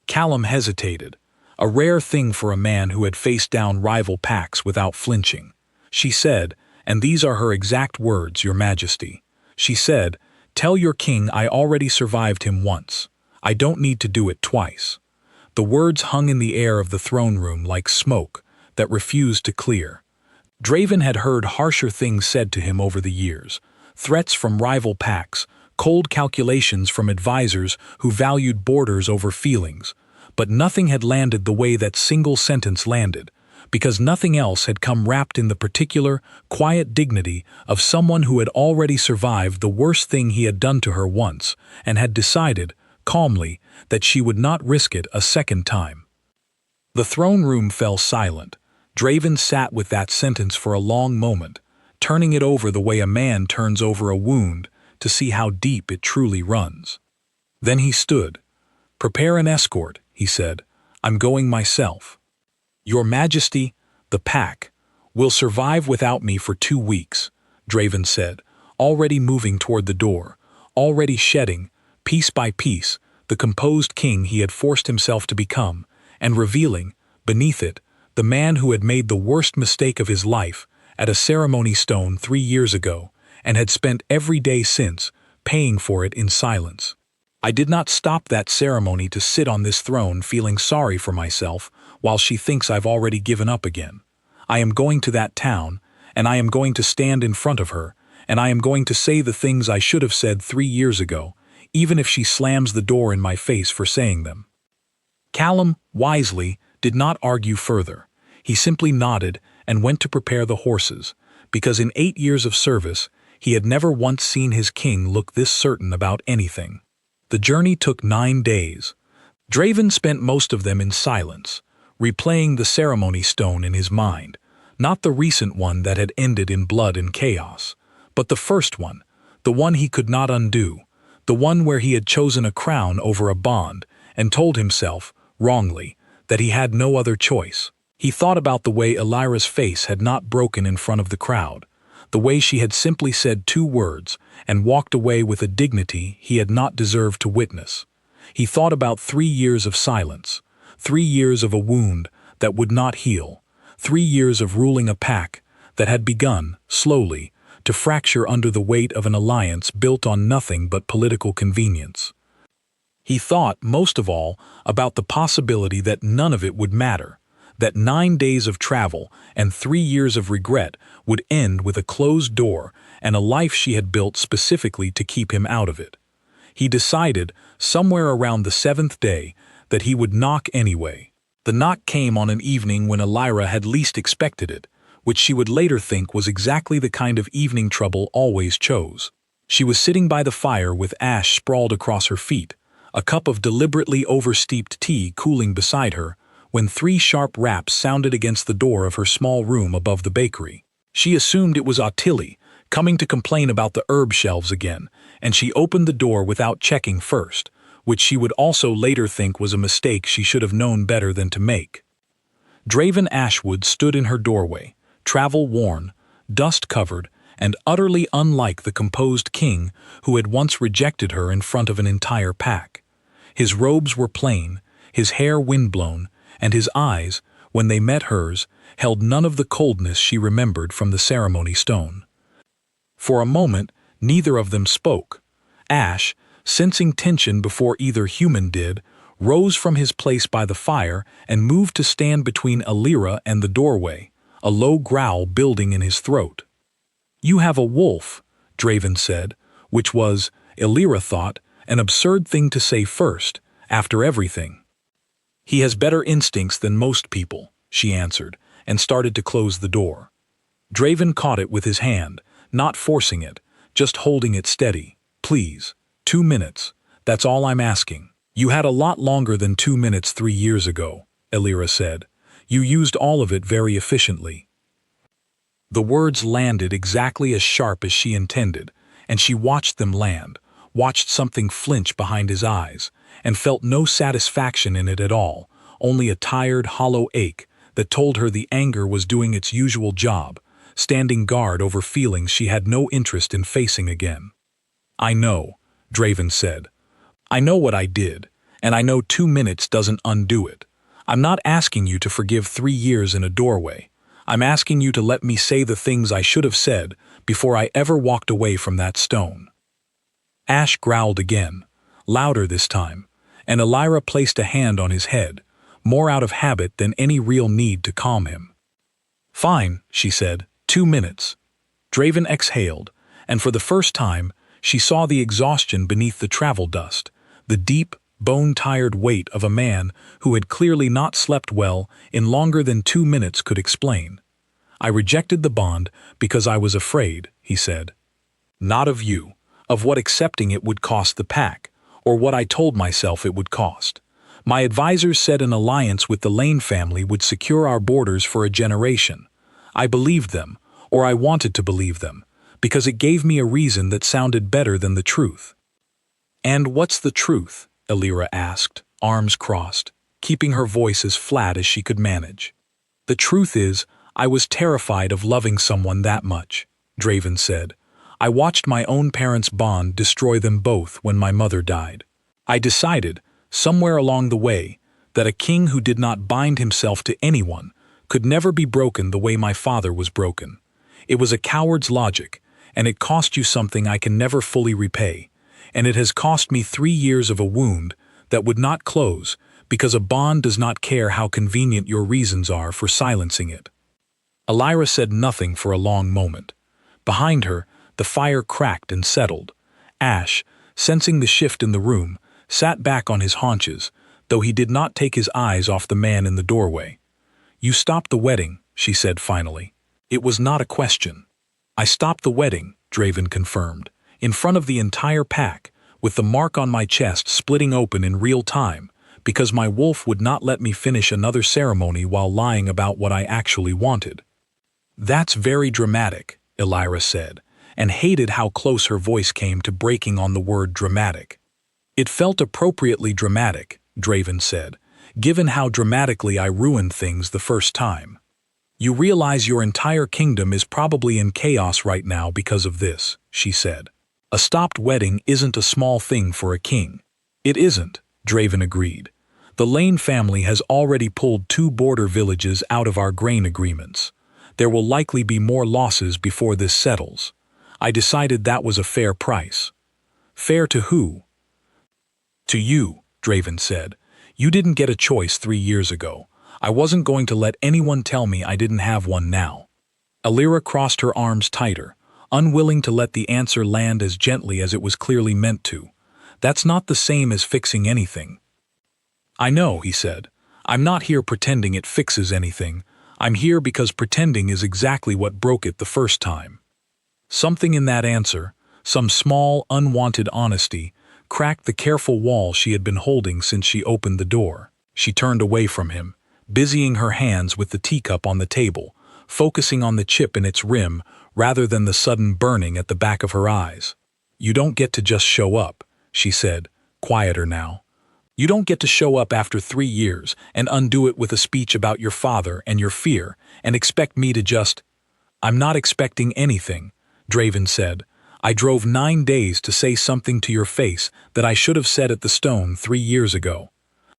Callum hesitated, a rare thing for a man who had faced down rival packs without flinching. "She said, and these are her exact words, Your Majesty. She said, 'Tell your king I already survived him once. I don't need to do it twice.'" The words hung in the air of the throne room like smoke that refused to clear. Draven had heard harsher things said to him over the years, threats from rival packs, cold calculations from advisors who valued borders over feelings, but nothing had landed the way that single sentence landed, because nothing else had come wrapped in the particular, quiet dignity of someone who had already survived the worst thing he had done to her once and had decided, calmly, that she would not risk it a second time. The throne room fell silent. Draven sat with that sentence for a long moment, turning it over the way a man turns over a wound to see how deep it truly runs. Then he stood. "Prepare an escort," he said. "I'm going myself. Your Majesty, the pack, will survive without me for 2 weeks," Draven said, already moving toward the door, already shedding, piece by piece, the composed king he had forced himself to become, and revealing, beneath it, the man who had made the worst mistake of his life at a ceremony stone 3 years ago, and had spent every day since, paying for it in silence. "I did not stop that ceremony to sit on this throne feeling sorry for myself while she thinks I've already given up again. I am going to that town, and I am going to stand in front of her, and I am going to say the things I should have said 3 years ago, even if she slams the door in my face for saying them." Callum, wisely, did not argue further. He simply nodded and went to prepare the horses, because in 8 years of service, he had never once seen his king look this certain about anything. The journey took 9 days. Draven spent most of them in silence, replaying the ceremony stone in his mind, not the recent one that had ended in blood and chaos, but the first one, the one he could not undo, the one where he had chosen a crown over a bond and told himself, wrongly, that he had no other choice. He thought about the way Elira's face had not broken in front of the crowd, the way she had simply said 2 words and walked away with a dignity he had not deserved to witness. He thought about 3 years of silence, 3 years of a wound that would not heal, 3 years of ruling a pack that had begun, slowly, to fracture under the weight of an alliance built on nothing but political convenience. He thought, most of all, about the possibility that none of it would matter, that 9 days of travel and 3 years of regret would end with a closed door and a life she had built specifically to keep him out of it. He decided, somewhere around the 7th day, that he would knock anyway. The knock came on an evening when Elira had least expected it, which she would later think was exactly the kind of evening trouble always chose. She was sitting by the fire with ash sprawled across her feet, a cup of deliberately oversteeped tea cooling beside her, when 3 sharp raps sounded against the door of her small room above the bakery. She assumed it was Ottilie, coming to complain about the herb shelves again, and she opened the door without checking first, which she would also later think was a mistake she should have known better than to make. Draven Ashwood stood in her doorway, travel-worn, dust-covered, and utterly unlike the composed king who had once rejected her in front of an entire pack. His robes were plain, his hair windblown, and his eyes, when they met hers, held none of the coldness she remembered from the ceremony stone. For a moment, neither of them spoke. Ash, sensing tension before either human did, rose from his place by the fire and moved to stand between Elira and the doorway, a low growl building in his throat. "You have a wolf," Draven said, which was, Elira thought, an absurd thing to say first, after everything. "He has better instincts than most people," she answered, and started to close the door. Draven caught it with his hand, not forcing it, just holding it steady. "Please, 2 minutes, that's all I'm asking." "You had a lot longer than 2 minutes 3 years ago," Elira said. "You used all of it very efficiently." The words landed exactly as sharp as she intended, and she watched them land, watched something flinch behind his eyes, and felt no satisfaction in it at all, only a tired, hollow ache that told her the anger was doing its usual job, standing guard over feelings she had no interest in facing again. "I know," Draven said. "I know what I did, and I know 2 minutes doesn't undo it. I'm not asking you to forgive 3 years in a doorway. I'm asking you to let me say the things I should have said before I ever walked away from that stone." Ash growled again, louder this time, and Elira placed a hand on his head, more out of habit than any real need to calm him. Fine, she said. 2 minutes. Draven exhaled, and for the first time, she saw the exhaustion beneath the travel dust, the deep, bone-tired weight of a man who had clearly not slept well in longer than 2 minutes could explain. I rejected the bond because I was afraid, he said. Not of you, of what accepting it would cost the pack, or what I told myself it would cost. My advisors said an alliance with the Lane family would secure our borders for a generation. I believed them, or I wanted to believe them, because it gave me a reason that sounded better than the truth. And what's the truth? Elira asked, arms crossed, keeping her voice as flat as she could manage. The truth is, I was terrified of loving someone that much, Draven said. I watched my own parents' bond destroy them both when my mother died. I decided, somewhere along the way, that a king who did not bind himself to anyone could never be broken the way my father was broken. It was a coward's logic, and it cost you something I can never fully repay, and it has cost me 3 years of a wound that would not close because a bond does not care how convenient your reasons are for silencing it. Elira said nothing for a long moment. Behind her, the fire cracked and settled. Ash, sensing the shift in the room, sat back on his haunches, though he did not take his eyes off the man in the doorway. You stopped the wedding, she said finally. It was not a question. I stopped the wedding, Draven confirmed, in front of the entire pack, with the mark on my chest splitting open in real time, because my wolf would not let me finish another ceremony while lying about what I actually wanted. That's very dramatic, Elira said, and hated how close her voice came to breaking on the word dramatic. It felt appropriately dramatic, Draven said, given how dramatically I ruined things the first time. You realize your entire kingdom is probably in chaos right now because of this, she said. A stopped wedding isn't a small thing for a king. It isn't, Draven agreed. The Lane family has already pulled 2 border villages out of our grain agreements. There will likely be more losses before this settles. I decided that was a fair price. Fair to who? To you, Draven said. You didn't get a choice 3 years ago. I wasn't going to let anyone tell me I didn't have one now. Elira crossed her arms tighter, unwilling to let the answer land as gently as it was clearly meant to. That's not the same as fixing anything. I know, he said. I'm not here pretending it fixes anything. I'm here because pretending is exactly what broke it the first time. Something in that answer, some small, unwanted honesty, cracked the careful wall she had been holding since she opened the door. She turned away from him, busying her hands with the teacup on the table, focusing on the chip in its rim rather than the sudden burning at the back of her eyes. You don't get to just show up, she said, quieter now. You don't get to show up after 3 years and undo it with a speech about your father and your fear and expect me to just... I'm not expecting anything, Draven said. I drove 9 days to say something to your face that I should have said at the stone 3 years ago.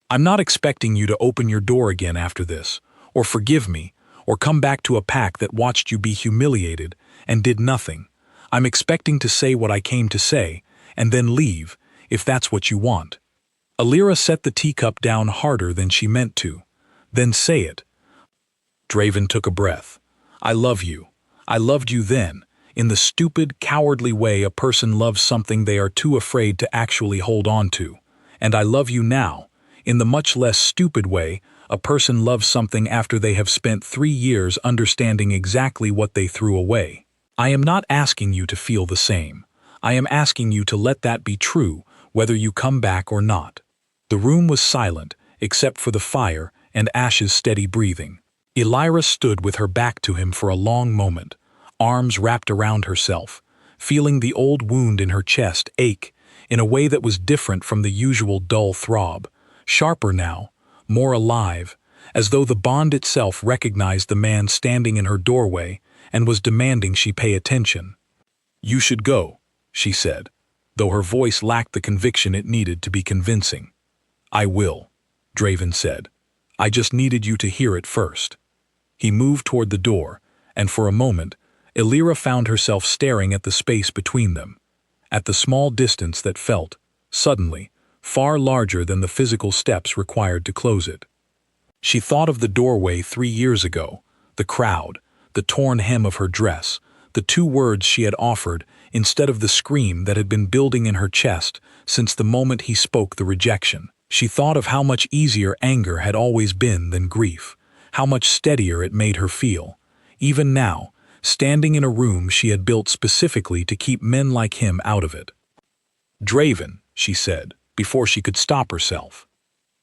I'm not expecting you to open your door again after this, or forgive me, or come back to a pack that watched you be humiliated and did nothing. I'm expecting to say what I came to say, and then leave, if that's what you want. Elira set the teacup down harder than she meant to. Then say it. Draven took a breath. I love you. I loved you then, in the stupid, cowardly way a person loves something they are too afraid to actually hold on to. And I love you now, in the much less stupid way a person loves something after they have spent 3 years understanding exactly what they threw away. I am not asking you to feel the same. I am asking you to let that be true, whether you come back or not. The room was silent, except for the fire and Ash's steady breathing. Elira stood with her back to him for a long moment, arms wrapped around herself, feeling the old wound in her chest ache in a way that was different from the usual dull throb, sharper now, more alive, as though the bond itself recognized the man standing in her doorway and was demanding she pay attention. You should go, she said, though her voice lacked the conviction it needed to be convincing. I will, Draven said. I just needed you to hear it first. He moved toward the door, and for a moment, Elira found herself staring at the space between them, at the small distance that felt, suddenly, far larger than the physical steps required to close it. She thought of the doorway 3 years ago, the crowd, the torn hem of her dress, the 2 words she had offered instead of the scream that had been building in her chest since the moment he spoke the rejection. She thought of how much easier anger had always been than grief, how much steadier it made her feel. Even now, standing in a room she had built specifically to keep men like him out of it. "Draven," she said, before she could stop herself.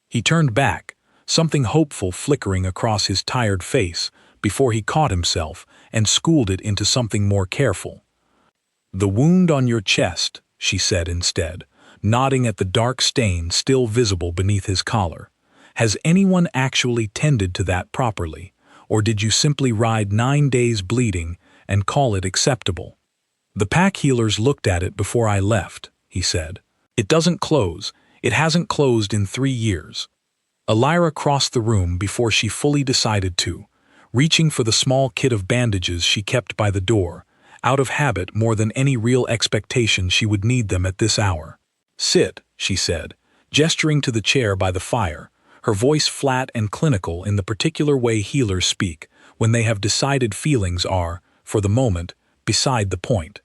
He turned back, something hopeful flickering across his tired face, before he caught himself and schooled it into something more careful. "The wound on your chest," she said instead, nodding at the dark stain still visible beneath his collar. "Has anyone actually tended to that properly, or did you simply ride 9 days bleeding and call it acceptable?" "The pack healers looked at it before I left," he said. "It doesn't close. It hasn't closed in 3 years." Elira crossed the room before she fully decided to, reaching for the small kit of bandages she kept by the door, out of habit more than any real expectation she would need them at this hour. "Sit," she said, gesturing to the chair by the fire, her voice flat and clinical in the particular way healers speak when they have decided feelings are, for the moment, beside the point.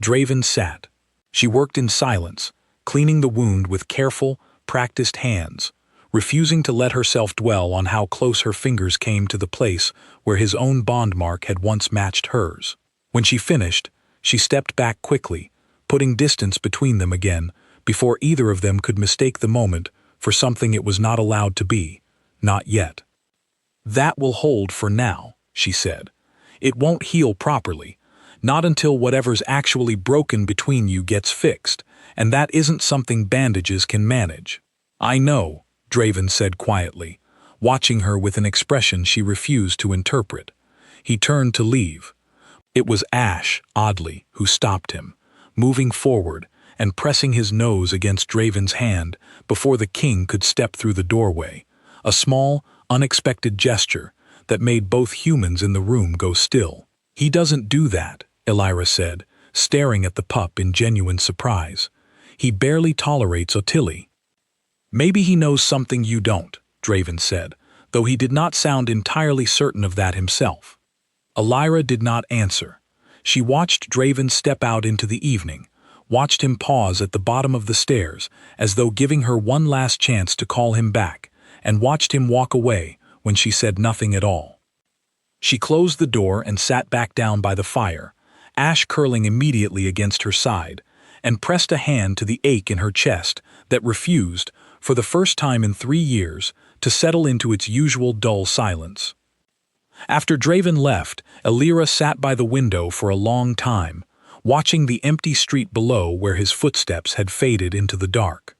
Draven sat. She worked in silence, cleaning the wound with careful, practiced hands, refusing to let herself dwell on how close her fingers came to the place where his own bond mark had once matched hers. When she finished, she stepped back quickly, putting distance between them again, before either of them could mistake the moment for something it was not allowed to be, not yet. "That will hold for now," she said. "It won't heal properly, not until whatever's actually broken between you gets fixed, and that isn't something bandages can manage." "I know," Draven said quietly, watching her with an expression she refused to interpret. He turned to leave. It was Ash, oddly, who stopped him, moving forward and pressing his nose against Draven's hand before the king could step through the doorway, a small, unexpected gesture that made both humans in the room go still. "He doesn't do that," Elira said, staring at the pup in genuine surprise. "He barely tolerates Ottilie." "Maybe he knows something you don't," Draven said, though he did not sound entirely certain of that himself. Elira did not answer. She watched Draven step out into the evening, watched him pause at the bottom of the stairs, as though giving her one last chance to call him back, and watched him walk away when she said nothing at all. She closed the door and sat back down by the fire, Ash curling immediately against her side, and pressed a hand to the ache in her chest that refused, for the first time in 3 years, to settle into its usual dull silence. After Draven left, Elira sat by the window for a long time, watching the empty street below where his footsteps had faded into the dark.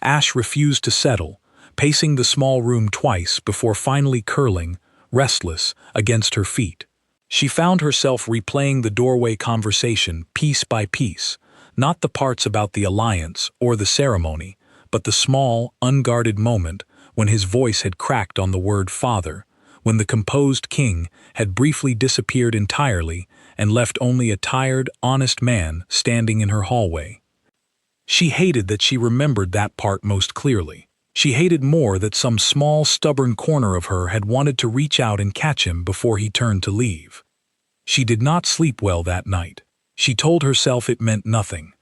Ash refused to settle, pacing the small room twice before finally curling, restless, against her feet. She found herself replaying the doorway conversation piece by piece, not the parts about the alliance or the ceremony, but the small, unguarded moment when his voice had cracked on the word father, when the composed king had briefly disappeared entirely and left only a tired, honest man standing in her hallway. She hated that she remembered that part most clearly. She hated more that some small, stubborn corner of her had wanted to reach out and catch him before he turned to leave. She did not sleep well that night. She told herself it meant nothing.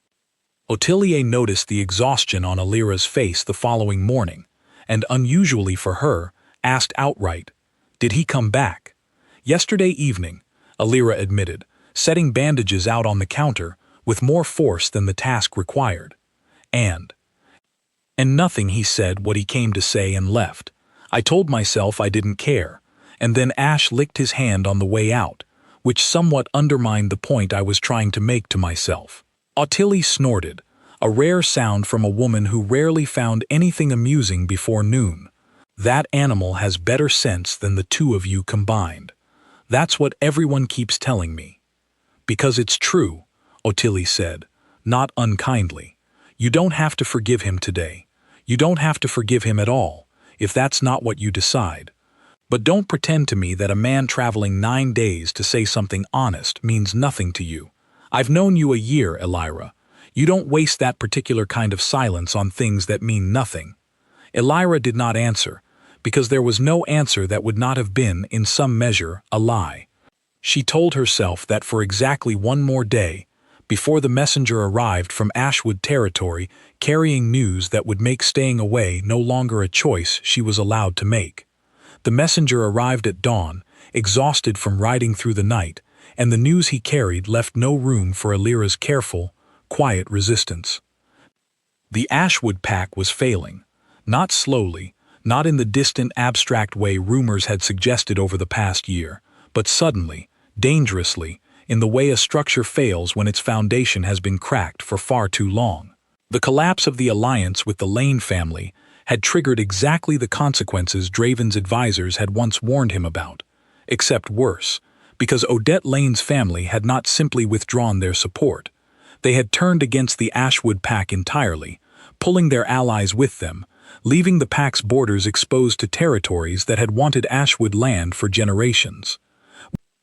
Ottilie noticed the exhaustion on Elira's face the following morning, and unusually for her, asked outright, "Did he come back?" "Yesterday evening," Elira admitted, setting bandages out on the counter with more force than the task required. And nothing, he said what he came to say and left. I told myself I didn't care, and then Ash licked his hand on the way out, which somewhat undermined the point I was trying to make to myself. Ottilie snorted, a rare sound from a woman who rarely found anything amusing before noon. "That animal has better sense than the 2 of you combined. That's what everyone keeps telling me." "Because it's true," Ottilie said, not unkindly. "You don't have to forgive him today. You don't have to forgive him at all, if that's not what you decide. But don't pretend to me that a man traveling 9 days to say something honest means nothing to you. I've known you a year, Elira. You don't waste that particular kind of silence on things that mean nothing." Elira did not answer, because there was no answer that would not have been, in some measure, a lie. She told herself that for exactly one more day, before the messenger arrived from Ashwood territory carrying news that would make staying away no longer a choice she was allowed to make. The messenger arrived at dawn, exhausted from riding through the night, and the news he carried left no room for Alira's careful, quiet resistance. The Ashwood pack was failing, not slowly, not in the distant abstract way rumors had suggested over the past year, but suddenly, dangerously, in the way a structure fails when its foundation has been cracked for far too long. The collapse of the alliance with the Lane family had triggered exactly the consequences Draven's advisors had once warned him about, except worse, because Odette Lane's family had not simply withdrawn their support. They had turned against the Ashwood pack entirely, pulling their allies with them, leaving the pack's borders exposed to territories that had wanted Ashwood land for generations.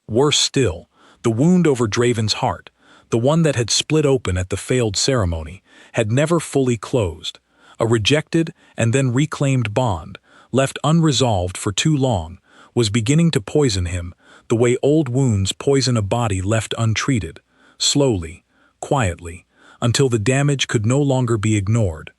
Worse still, the wound over Draven's heart, the one that had split open at the failed ceremony, had never fully closed. A rejected and then reclaimed bond, left unresolved for too long, was beginning to poison him the way old wounds poison a body left untreated, slowly, quietly, until the damage could no longer be ignored.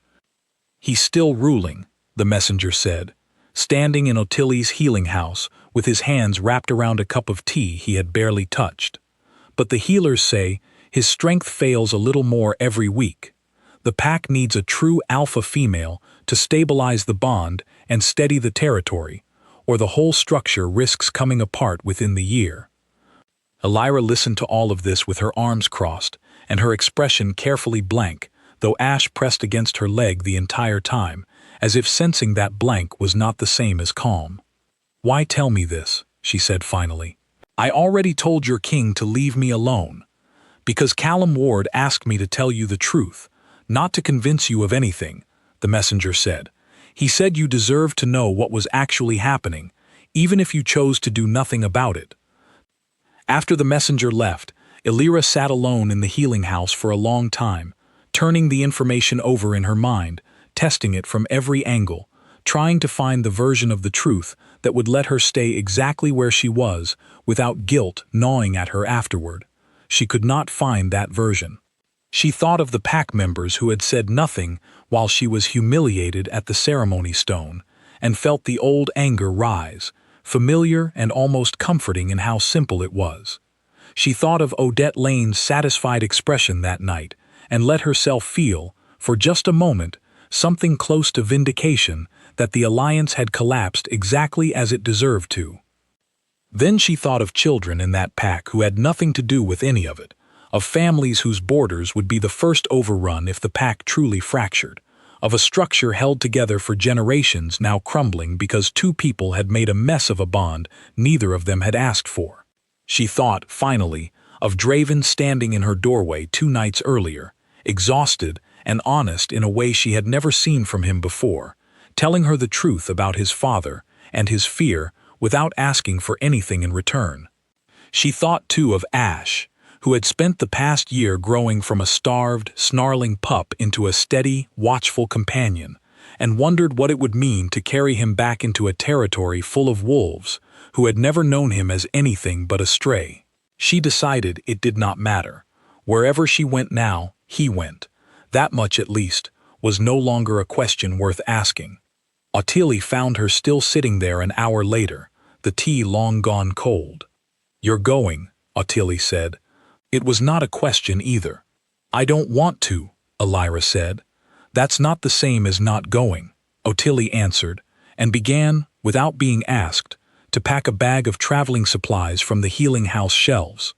"He's still ruling," the messenger said, standing in Ottilie's healing house with his hands wrapped around a cup of tea he had barely touched. "But the healers say his strength fails a little more every week. The pack needs a true alpha female to stabilize the bond and steady the territory, or the whole structure risks coming apart within the year." Alira listened to all of this with her arms crossed and her expression carefully blank, though Ash pressed against her leg the entire time, as if sensing that blank was not the same as calm. "Why tell me this?" she said finally. "I already told your king to leave me alone. Because Callum Ward asked me to tell you the truth, not to convince you of anything," the messenger said. "He said you deserved to know what was actually happening, even if you chose to do nothing about it." After the messenger left, Alira sat alone in the healing house for a long time, turning the information over in her mind, testing it from every angle, trying to find the version of the truth that would let her stay exactly where she was without guilt gnawing at her afterward. She could not find that version. She thought of the pack members who had said nothing while she was humiliated at the ceremony stone, and felt the old anger rise, familiar and almost comforting in how simple it was. She thought of Odette Lane's satisfied expression that night, and let herself feel, for just a moment, something close to vindication that the alliance had collapsed exactly as it deserved to. Then she thought of children in that pack who had nothing to do with any of it, of families whose borders would be the first overrun if the pack truly fractured, of a structure held together for generations now crumbling because two people had made a mess of a bond neither of them had asked for. She thought, finally, of Draven standing in her doorway 2 nights earlier, exhausted and honest in a way she had never seen from him before, telling her the truth about his father and his fear without asking for anything in return. She thought too of Ash, who had spent the past year growing from a starved, snarling pup into a steady, watchful companion, and wondered what it would mean to carry him back into a territory full of wolves who had never known him as anything but a stray. She decided it did not matter. Wherever she went now, he went. That much, at least, was no longer a question worth asking. Ottilie found her still sitting there an hour later, the tea long gone cold. "You're going," Ottilie said. It was not a question either. "I don't want to," Alira said. "That's not the same as not going," Ottilie answered, and began, without being asked, to pack a bag of traveling supplies from the healing house shelves.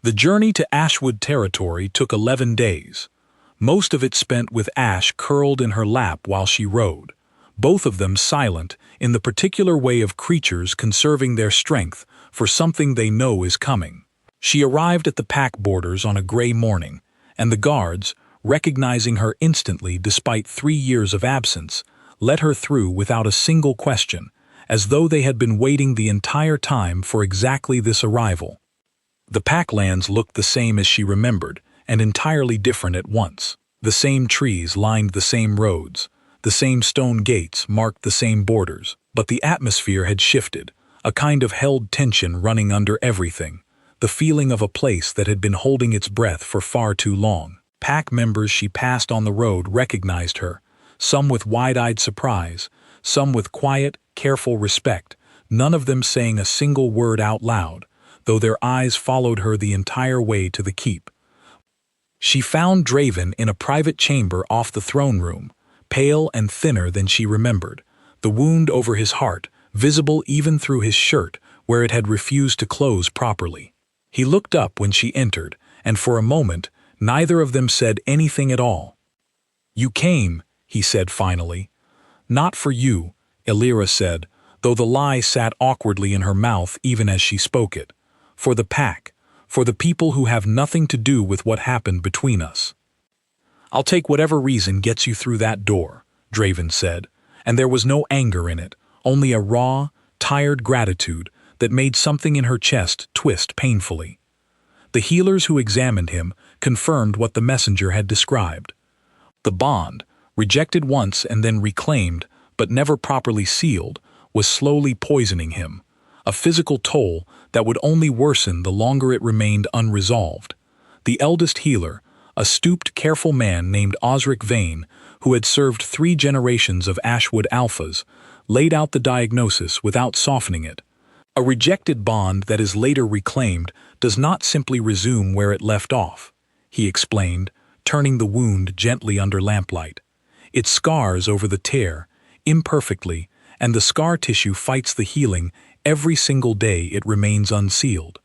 The journey to Ashwood territory took 11 days, most of it spent with Ash curled in her lap while she rode, both of them silent in the particular way of creatures conserving their strength for something they know is coming. She arrived at the pack borders on a gray morning, and the guards, recognizing her instantly despite 3 years of absence, let her through without a single question, as though they had been waiting the entire time for exactly this arrival. The packlands looked the same as she remembered, and entirely different at once. The same trees lined the same roads, the same stone gates marked the same borders, but the atmosphere had shifted, a kind of held tension running under everything, the feeling of a place that had been holding its breath for far too long. Pack members she passed on the road recognized her, some with wide-eyed surprise, some with quiet, careful respect, none of them saying a single word out loud, though their eyes followed her the entire way to the keep. She found Draven in a private chamber off the throne room, pale and thinner than she remembered, the wound over his heart visible even through his shirt where it had refused to close properly. He looked up when she entered, and for a moment, neither of them said anything at all. "You came," he said finally. "Not for you," Elira said, though the lie sat awkwardly in her mouth even as she spoke it. "For the pack, for the people who have nothing to do with what happened between us." "I'll take whatever reason gets you through that door," Draven said, and there was no anger in it, only a raw, tired gratitude that made something in her chest twist painfully. The healers who examined him confirmed what the messenger had described. The bond, rejected once and then reclaimed, but never properly sealed, was slowly poisoning him, a physical toll that would only worsen the longer it remained unresolved. The eldest healer, a stooped, careful man named Osric Vane, who had served 3 generations of Ashwood Alphas, laid out the diagnosis without softening it. A rejected bond that is later reclaimed does not simply resume where it left off, he explained, turning the wound gently under lamplight. It scars over the tear, imperfectly, and the scar tissue fights the healing every single day it remains unsealed.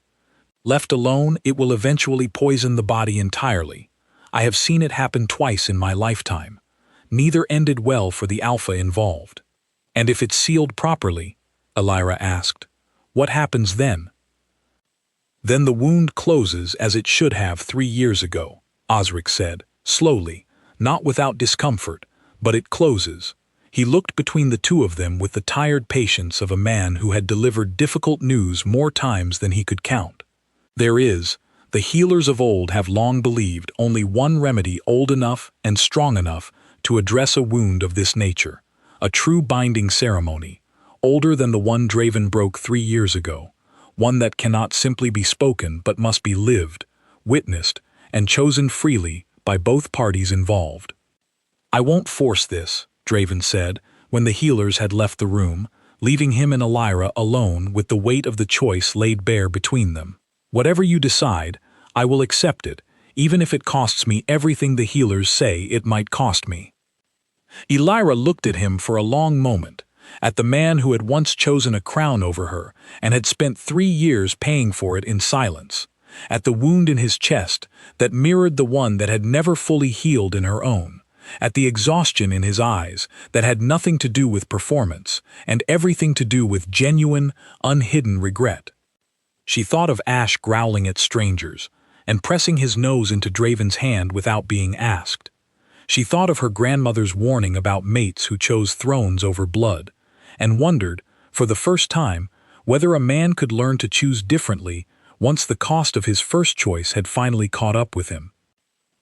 Left alone, it will eventually poison the body entirely. I have seen it happen twice in my lifetime. Neither ended well for the alpha involved. "And if it's sealed properly," Elira asked, "what happens then?" "Then the wound closes as it should have 3 years ago," Osric said, slowly, not without discomfort, but it closes. He looked between the two of them with the tired patience of a man who had delivered difficult news more times than he could count. "There is, the healers of old have long believed, only one remedy old enough and strong enough to address a wound of this nature, a true binding ceremony, older than the one Draven broke 3 years ago, one that cannot simply be spoken but must be lived, witnessed, and chosen freely by both parties involved." "I won't force this," Draven said, when the healers had left the room, leaving him and Elira alone with the weight of the choice laid bare between them. "Whatever you decide, I will accept it, even if it costs me everything the healers say it might cost me." Elira looked at him for a long moment, at the man who had once chosen a crown over her and had spent 3 years paying for it in silence, at the wound in his chest that mirrored the one that had never fully healed in her own, at the exhaustion in his eyes that had nothing to do with performance and everything to do with genuine, unhidden regret. She thought of Ash growling at strangers and pressing his nose into Draven's hand without being asked. She thought of her grandmother's warning about mates who chose thrones over blood, and wondered, for the first time, whether a man could learn to choose differently once the cost of his first choice had finally caught up with him.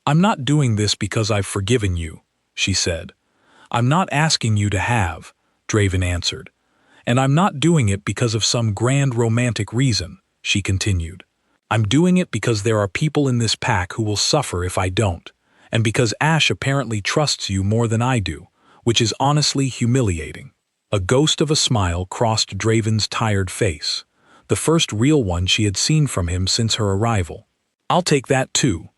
"I'm not doing this because I've forgiven you," she said. "I'm not asking you to have," Draven answered. "And I'm not doing it because of some grand romantic reason," she continued. "I'm doing it because there are people in this pack who will suffer if I don't, and because Ash apparently trusts you more than I do, which is honestly humiliating." A ghost of a smile crossed Draven's tired face, the first real one she had seen from him since her arrival. "I'll take that too."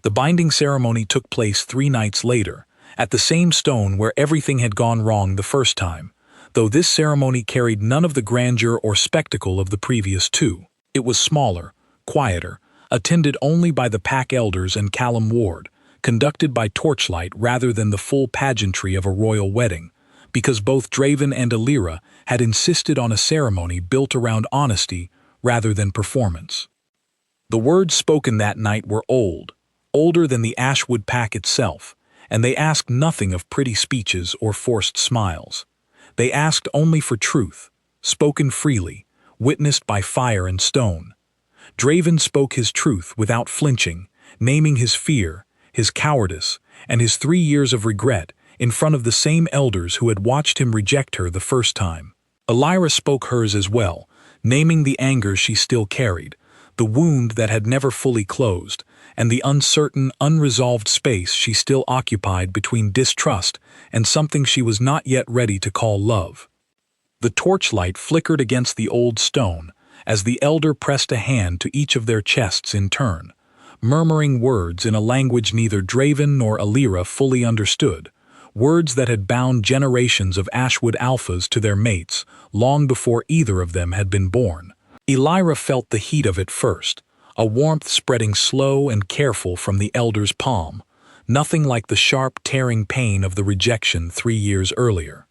The binding ceremony took place 3 nights later, at the same stone where everything had gone wrong the first time, though this ceremony carried none of the grandeur or spectacle of the previous 2. It was smaller, quieter, attended only by the pack elders and Callum Ward, conducted by torchlight rather than the full pageantry of a royal wedding, because both Draven and Elira had insisted on a ceremony built around honesty rather than performance. The words spoken that night were old, older than the Ashwood pack itself, and they asked nothing of pretty speeches or forced smiles. They asked only for truth, spoken freely, witnessed by fire and stone. Draven spoke his truth without flinching, naming his fear, his cowardice, and his 3 years of regret in front of the same elders who had watched him reject her the first time. Elira spoke hers as well, naming the anger she still carried, the wound that had never fully closed, and the uncertain, unresolved space she still occupied between distrust and something she was not yet ready to call love. The torchlight flickered against the old stone as the elder pressed a hand to each of their chests in turn, murmuring words in a language neither Draven nor Alira fully understood, words that had bound generations of Ashwood alphas to their mates long before either of them had been born. Alira felt the heat of it first, a warmth spreading slow and careful from the elder's palm, nothing like the sharp, tearing pain of the rejection 3 years earlier.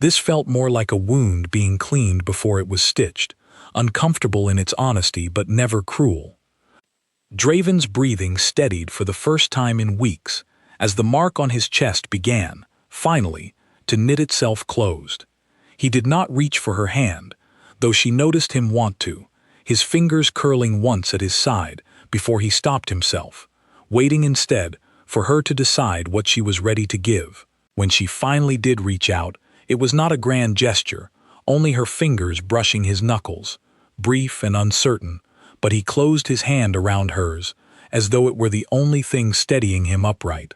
This felt more like a wound being cleaned before it was stitched, uncomfortable in its honesty but never cruel. Draven's breathing steadied for the first time in weeks as the mark on his chest began, finally, to knit itself closed. He did not reach for her hand, though she noticed him want to, his fingers curling once at his side before he stopped himself, waiting instead for her to decide what she was ready to give. When she finally did reach out, it was not a grand gesture, only her fingers brushing his knuckles, brief and uncertain, but he closed his hand around hers, as though it were the only thing steadying him upright.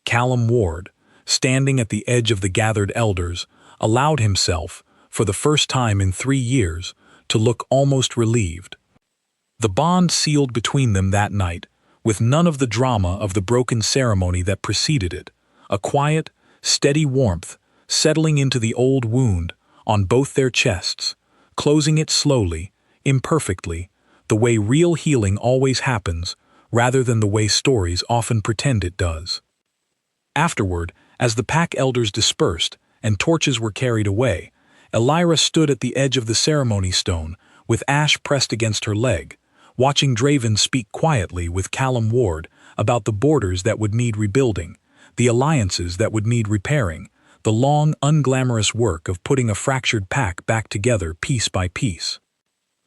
Callum Ward, standing at the edge of the gathered elders, allowed himself, for the first time in 3 years, to look almost relieved. The bond sealed between them that night, with none of the drama of the broken ceremony that preceded it, a quiet, steady warmth settling into the old wound on both their chests, closing it slowly, imperfectly, the way real healing always happens, rather than the way stories often pretend it does. Afterward, as the pack elders dispersed and torches were carried away, Alira stood at the edge of the ceremony stone, with Ash pressed against her leg, watching Draven speak quietly with Callum Ward about the borders that would need rebuilding, the alliances that would need repairing, the long, unglamorous work of putting a fractured pack back together piece by piece.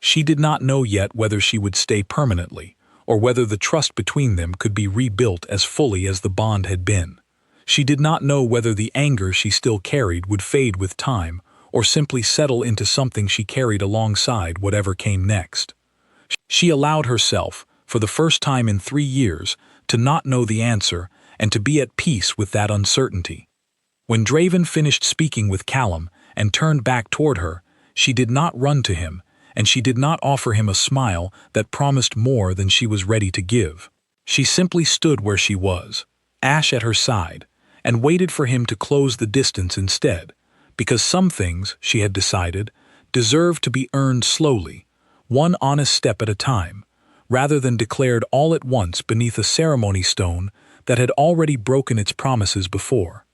She did not know yet whether she would stay permanently, or whether the trust between them could be rebuilt as fully as the bond had been. She did not know whether the anger she still carried would fade with time, or simply settle into something she carried alongside whatever came next. She allowed herself, for the first time in 3 years, to not know the answer and to be at peace with that uncertainty. When Draven finished speaking with Callum and turned back toward her, she did not run to him, and she did not offer him a smile that promised more than she was ready to give. She simply stood where she was, Ash at her side, and waited for him to close the distance instead, because some things, she had decided, deserved to be earned slowly, one honest step at a time, rather than declared all at once beneath a ceremony stone that had already broken its promises before.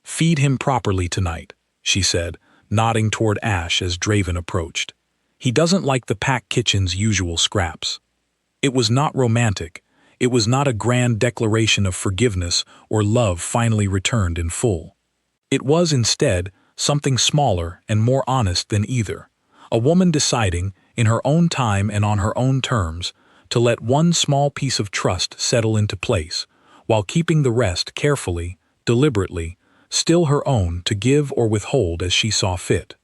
"Feed him properly tonight," she said, nodding toward Ash as Draven approached. "He doesn't like the pack kitchen's usual scraps." It was not romantic. It was not a grand declaration of forgiveness or love finally returned in full. It was instead something smaller and more honest than either. A woman deciding, in her own time and on her own terms, to let one small piece of trust settle into place, while keeping the rest carefully, deliberately, still her own to give or withhold as she saw fit.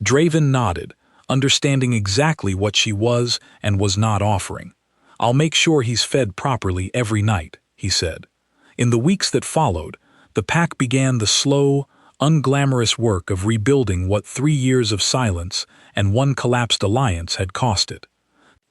Draven nodded, understanding exactly what she was and was not offering. "I'll make sure he's fed properly every night," he said. In the weeks that followed, the pack began the slow, unglamorous work of rebuilding what 3 years of silence and one collapsed alliance had cost it.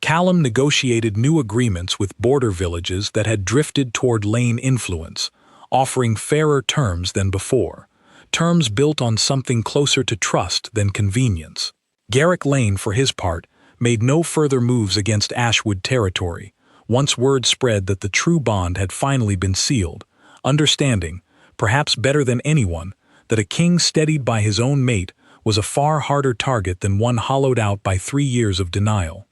Callum negotiated new agreements with border villages that had drifted toward Lane influence, offering fairer terms than before, terms built on something closer to trust than convenience. Garrick Lane, for his part, made no further moves against Ashwood territory, once word spread that the true bond had finally been sealed, understanding, perhaps better than anyone, that a king steadied by his own mate was a far harder target than one hollowed out by 3 years of denial.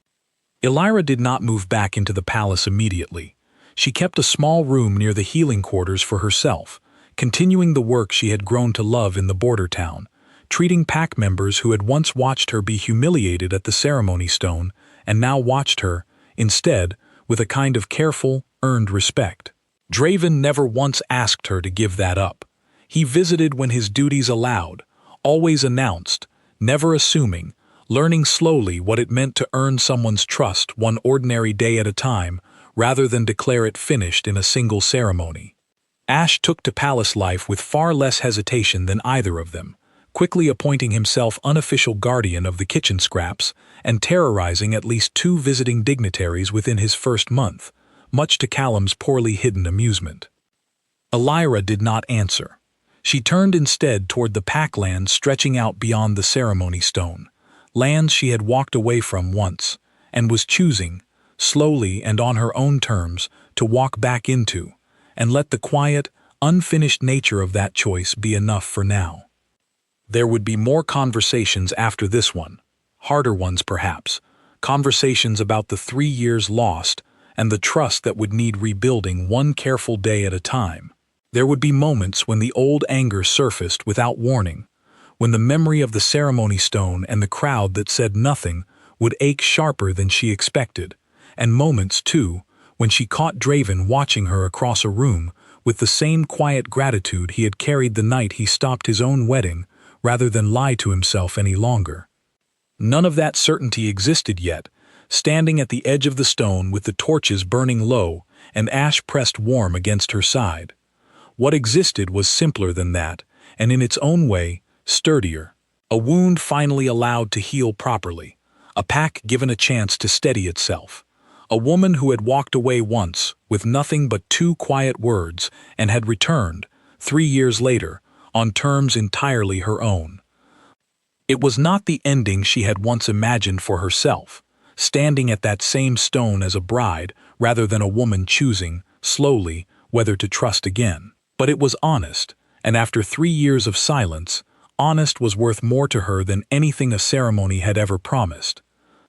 Alira did not move back into the palace immediately. She kept a small room near the healing quarters for herself, continuing the work she had grown to love in the border town, treating pack members who had once watched her be humiliated at the ceremony stone and now watched her, instead, with a kind of careful, earned respect. Draven never once asked her to give that up. He visited when his duties allowed, always announced, never assuming, learning slowly what it meant to earn someone's trust one ordinary day at a time rather than declare it finished in a single ceremony. Ash took to palace life with far less hesitation than either of them, quickly appointing himself unofficial guardian of the kitchen scraps and terrorizing at least 2 visiting dignitaries within his first month, much to Callum's poorly hidden amusement. Elira did not answer. She turned instead toward the packlands stretching out beyond the ceremony stone, lands she had walked away from once, and was choosing, slowly and on her own terms, to walk back into, and let the quiet, unfinished nature of that choice be enough for now. There would be more conversations after this one, harder ones perhaps, conversations about the 3 years lost and the trust that would need rebuilding one careful day at a time. There would be moments when the old anger surfaced without warning, when the memory of the ceremony stone and the crowd that said nothing would ache sharper than she expected, and moments, too, when she caught Draven watching her across a room with the same quiet gratitude he had carried the night he stopped his own wedding rather than lie to himself any longer. None of that certainty existed yet, standing at the edge of the stone with the torches burning low and Ash pressed warm against her side. What existed was simpler than that, and in its own way, sturdier. A wound finally allowed to heal properly, a pack given a chance to steady itself. A woman who had walked away once, with nothing but 2 quiet words, and had returned, 3 years later, on terms entirely her own. It was not the ending she had once imagined for herself, standing at that same stone as a bride rather than a woman choosing, slowly, whether to trust again. But it was honest, and after 3 years of silence, honest was worth more to her than anything a ceremony had ever promised.